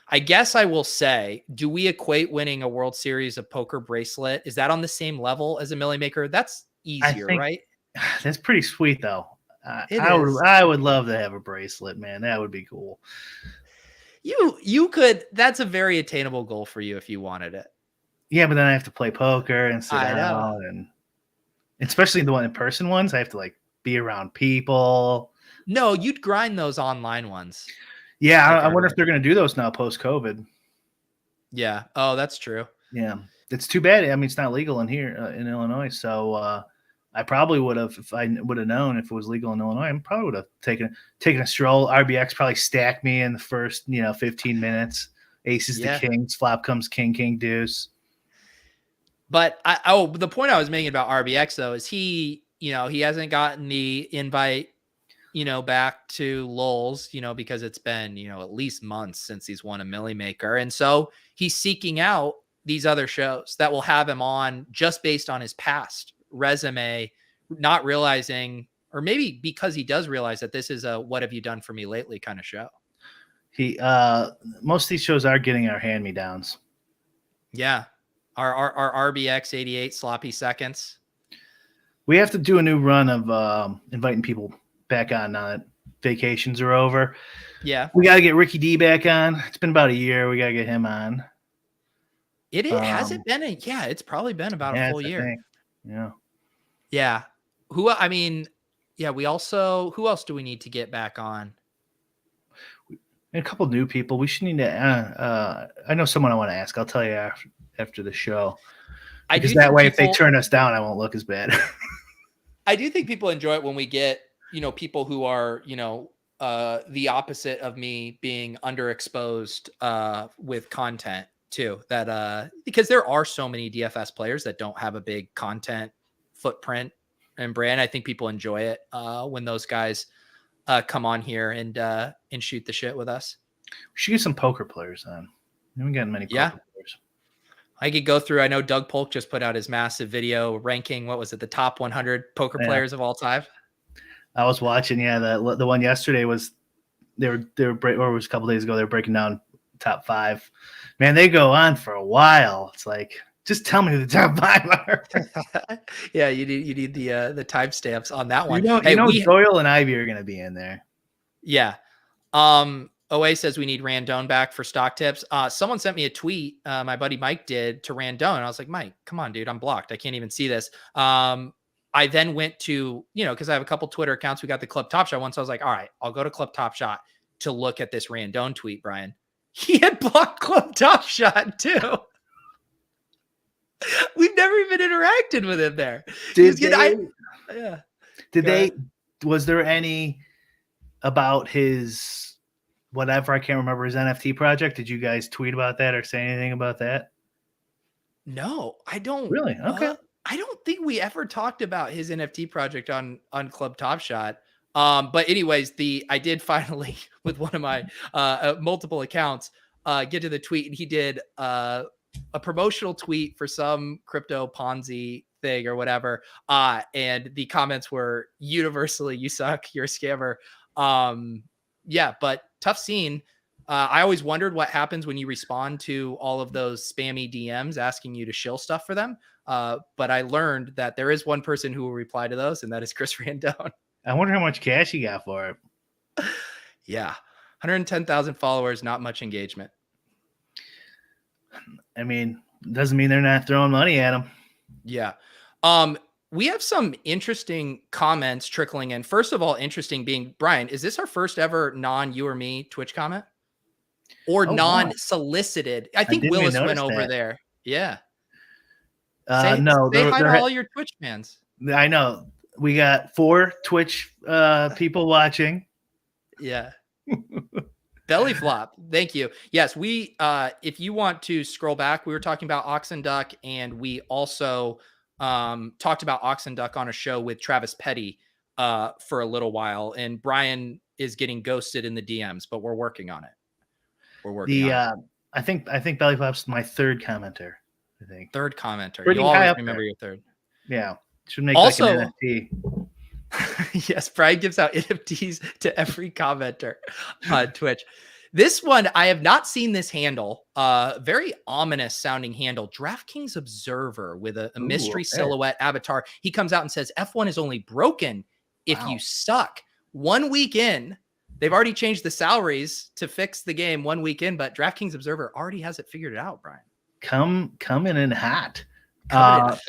I guess I will say, do we equate winning a World Series of Poker bracelet? Is that on the same level as a Millie Maker? That's easier, right? That's pretty sweet, though. I would love to have a bracelet, man. That would be cool. You could. That's a very attainable goal for you if you wanted it. Yeah, but then I have to play poker and sit down, and especially the in-person ones, I have to like be around people. No, you'd grind those online ones. Yeah, I wonder if they're going to do those now post-COVID. Yeah. Oh, that's true. Yeah, it's too bad. I mean, it's not legal in here in Illinois, so I probably would have, if I would have known if it was legal in Illinois, I probably would have taken a stroll. RBX probably stacked me in the first 15 minutes. Aces to kings, flop comes king deuce. But the point I was making about RBX though is he hasn't gotten the invite back to LOLZ, because it's been, at least months since he's won a Millie Maker. And so he's seeking out these other shows that will have him on just based on his past resume, not realizing, or maybe because he does realize that this is a what have you done for me lately kind of show. Most of these shows are getting our hand-me-downs. Yeah. Our RBX 88 sloppy seconds. We have to do a new run of inviting people back on now that vacations are over. Yeah. We got to get Ricky D back on. It's been about a year. We got to get him on. Has it been it's probably been about a full year. Yeah. Yeah. Who else do we need to get back on? A couple new people. We should need to. I know someone I want to ask. I'll tell you after the show. Because that way, if they turn us down, I won't look as bad. I do think people enjoy it when we get people who are the opposite of me being underexposed with content too. That because there are so many DFS players that don't have a big content footprint and brand. I think people enjoy it when those guys come on here and shoot the shit with us. We should get some poker players on. We haven't gotten many poker players. I could go through. I know Doug Polk just put out his massive video ranking. What was it? The top 100 poker players of all time. I was watching. Yeah, the one yesterday was they were or it was a couple days ago. They were breaking down top 5. Man, they go on for a while. It's like, just tell me who the top 5 are. Yeah, you need the timestamps on that one. Doyle and Ivy are going to be in there. Yeah. OA says we need Randone back for stock tips. Someone sent me a tweet. My buddy Mike did to Randone. I was like, Mike, come on, dude. I'm blocked. I can't even see this. I then went to, because I have a couple Twitter accounts. We got the Club Top Shot one. So I was like, all right, I'll go to Club Top Shot to look at this Randone tweet, Brian. He had blocked Club Top Shot too. We've never even interacted with him there. Was there any about his whatever? I can't remember, his NFT project. Did you guys tweet about that or say anything about that? No, I don't. Really? Okay. I don't think we ever talked about his NFT project on Club Top Shot. But anyways, I did finally, with one of my multiple accounts, get to the tweet, and he did a promotional tweet for some crypto Ponzi thing or whatever. And the comments were universally, "You suck, you're a scammer." But tough scene. I always wondered what happens when you respond to all of those spammy DMs asking you to shill stuff for them. But I learned that there is one person who will reply to those, and that is Chris Randone. I wonder how much cash he got for it. Yeah. 110,000 followers, not much engagement. I mean, doesn't mean they're not throwing money at him. Yeah. We have some interesting comments trickling in. First of all, interesting being, Brian, is this our first ever non-you or me Twitch comment? Or non-solicited? I think Willis went over there. Yeah. Say hi to all your Twitch fans. I know. We got 4 Twitch people watching. Yeah. Belly flop. Thank you. Yes, we if you want to scroll back, we were talking about Oxen Duck, and we also talked about Oxen Duck on a show with Travis Petty for a little while, and Brian is getting ghosted in the DMs, but we're working on it. We're working on it. I think Belly Flop's my 3rd commenter. I think 3rd commenter. Pretty you always remember your 3rd. Yeah. Should make also like an NFT. Yes, Brian gives out NFTs to every commenter on Twitch. This one, I have not seen this handle. Very ominous sounding handle. DraftKings Observer with a mystery silhouette avatar. He comes out and says, F1 is only broken if you suck. 1 week in, they've already changed the salaries to fix the game 1 week in, but DraftKings Observer already has it figured out, Brian. Coming in hot.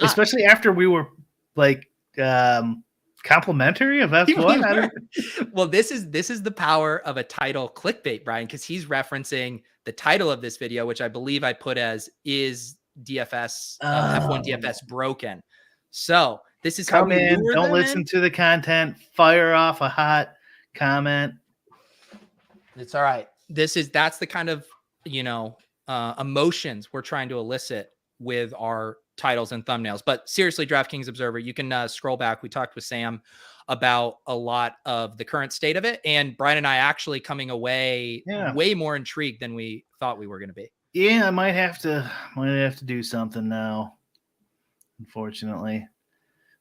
Especially after we were like complimentary of F1. Well, this is the power of a title clickbait, Brian, because he's referencing the title of this video, which I believe I put as "Is DFS F1 DFS broken?" So this is come how we in. Don't listen to the content. Fire off a hot comment. It's all right. That's the kind of emotions we're trying to elicit with our titles and thumbnails. But seriously, DraftKings Observer, you can scroll back. We talked with Sam. about a lot of the current state of it. And Brian and I actually coming away way more intrigued than we thought we were going to be. Yeah, I might have to do something now. Unfortunately,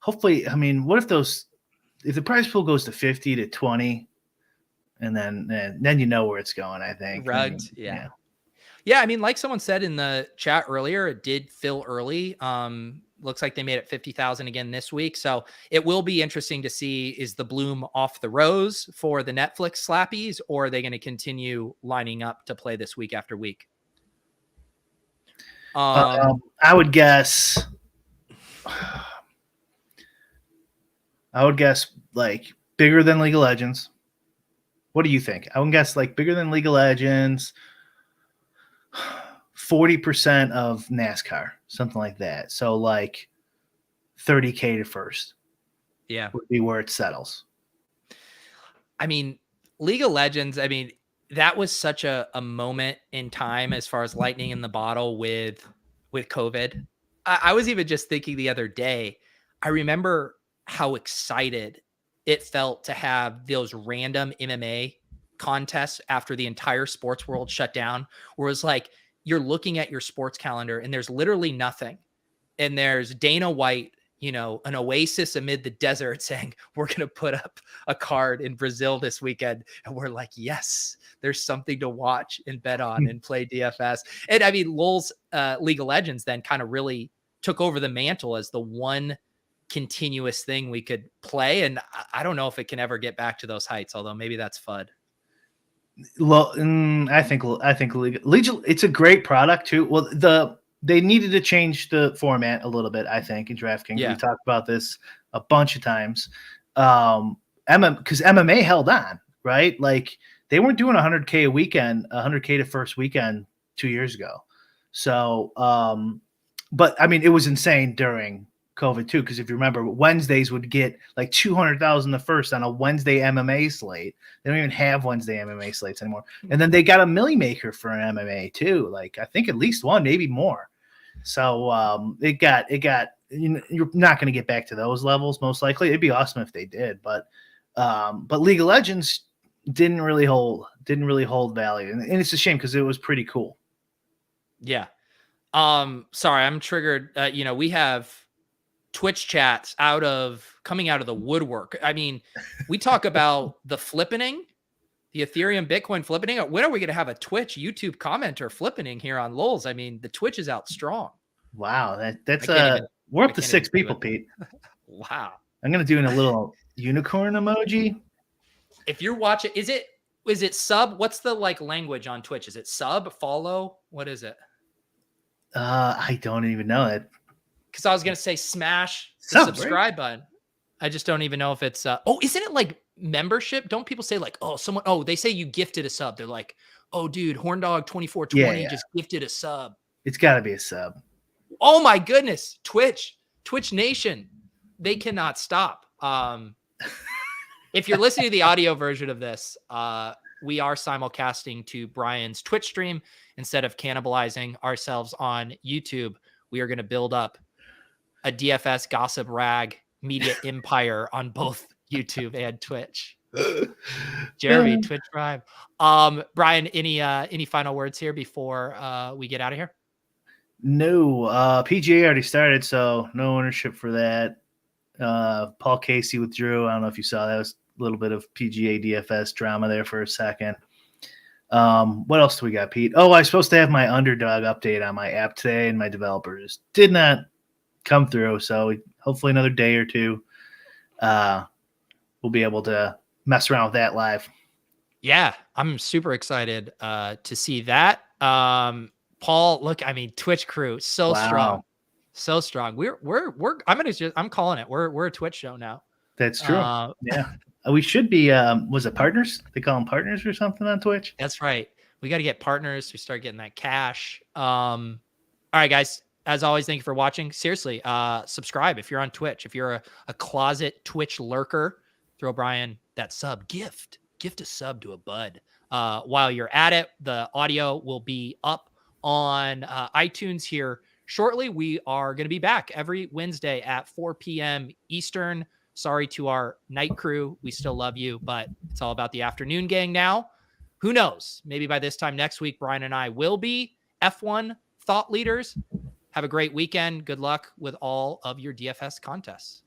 hopefully, I mean, what if the prize pool goes to 50 to 20, and then you know where it's going. I think rugged, yeah. I mean, like someone said in the chat earlier, it did fill early. Looks like they made it 50,000 again this week. So it will be interesting to see, is the bloom off the rose for the Netflix slappies, or are they going to continue lining up to play this week after week? I would guess like bigger than League of Legends. What do you think? I would guess like bigger than League of Legends, 40% of NASCAR, something like that. So like 30K to first. Yeah. Would be where it settles. I mean, League of Legends, I mean, that was such a moment in time as far as lightning in the bottle with COVID. I was even just thinking the other day, I remember how excited it felt to have those random MMA contests after the entire sports world shut down, where it's like, you're looking at your sports calendar and there's literally nothing. And there's Dana White, an oasis amid the desert saying, we're going to put up a card in Brazil this weekend. And we're like, yes, there's something to watch and bet on and play DFS. And I mean, LOLZ League of Legends then kind of really took over the mantle as the one continuous thing we could play. And I don't know if it can ever get back to those heights, although maybe that's FUD. Well, I think League, it's a great product too. Well, they needed to change the format a little bit, I think, in DraftKings. Yeah. We talked about this a bunch of times. Because MMA held on, right? Like they weren't doing 100K a weekend, 100K to first weekend 2 years ago. So, but I mean, it was insane during COVID too, because if you remember, Wednesdays would get like 200,000 the first on a Wednesday MMA slate. They don't even have Wednesday MMA slates anymore. And then they got a Millie Maker for an MMA too. Like I think at least one, maybe more. So it got. You're not going to get back to those levels most likely. It'd be awesome if they did, but League of Legends didn't really hold value, and it's a shame because it was pretty cool. Yeah. Sorry, I'm triggered. We have Twitch chats coming out of the woodwork. I mean, we talk about the flippening, the Ethereum Bitcoin flippening. When are we going to have a Twitch YouTube commenter flippening here on LOLZ? I mean, the Twitch is out strong. Wow. We're up to 6 people, Pete. Wow. I'm going to do a little unicorn emoji. If you're watching, is it sub? What's the language on Twitch? Is it sub, follow? What is it? I don't even know it. Because I was going to say smash the subscribe button. I just don't even know if it's isn't it like membership? Don't people say they say you gifted a sub. They're like, oh dude, Horndog2420 just gifted a sub. It's got to be a sub. Oh my goodness. Twitch Nation. They cannot stop. If you're listening to the audio version of this, we are simulcasting to Brian's Twitch stream instead of cannibalizing ourselves on YouTube. We are going to build up a DFS gossip rag media empire on both YouTube and Twitch. Jeremy, Twitch Prime. Brian, any final words here before we get out of here? No, PGA already started, so no ownership for that. Paul Casey withdrew. I don't know if you saw that. It was a little bit of PGA DFS drama there for a second. What else do we got, Pete? Oh, I was supposed to have my underdog update on my app today, and my developers did not come through. So hopefully another day or two, we'll be able to mess around with that live. Yeah, I'm super excited to see that. Paul, look, I mean, Twitch crew, strong. So strong. I'm calling it. We're a Twitch show now. That's true. Yeah. We should be, was it partners? They call them partners or something on Twitch? That's right. We got to get partners to start getting that cash. All right, guys. As always, thank you for watching. Seriously, subscribe if you're on Twitch. If you're a closet Twitch lurker, throw Brian that sub. Gift a sub to a bud. While you're at it, the audio will be up on iTunes here shortly. We are going to be back every Wednesday at 4 p.m. Eastern Sorry to our night crew. We still love you, but it's all about the afternoon gang now. Who knows? Maybe by this time next week, Brian and I will be F1 thought leaders. Have a great weekend. Good luck with all of your DFS contests.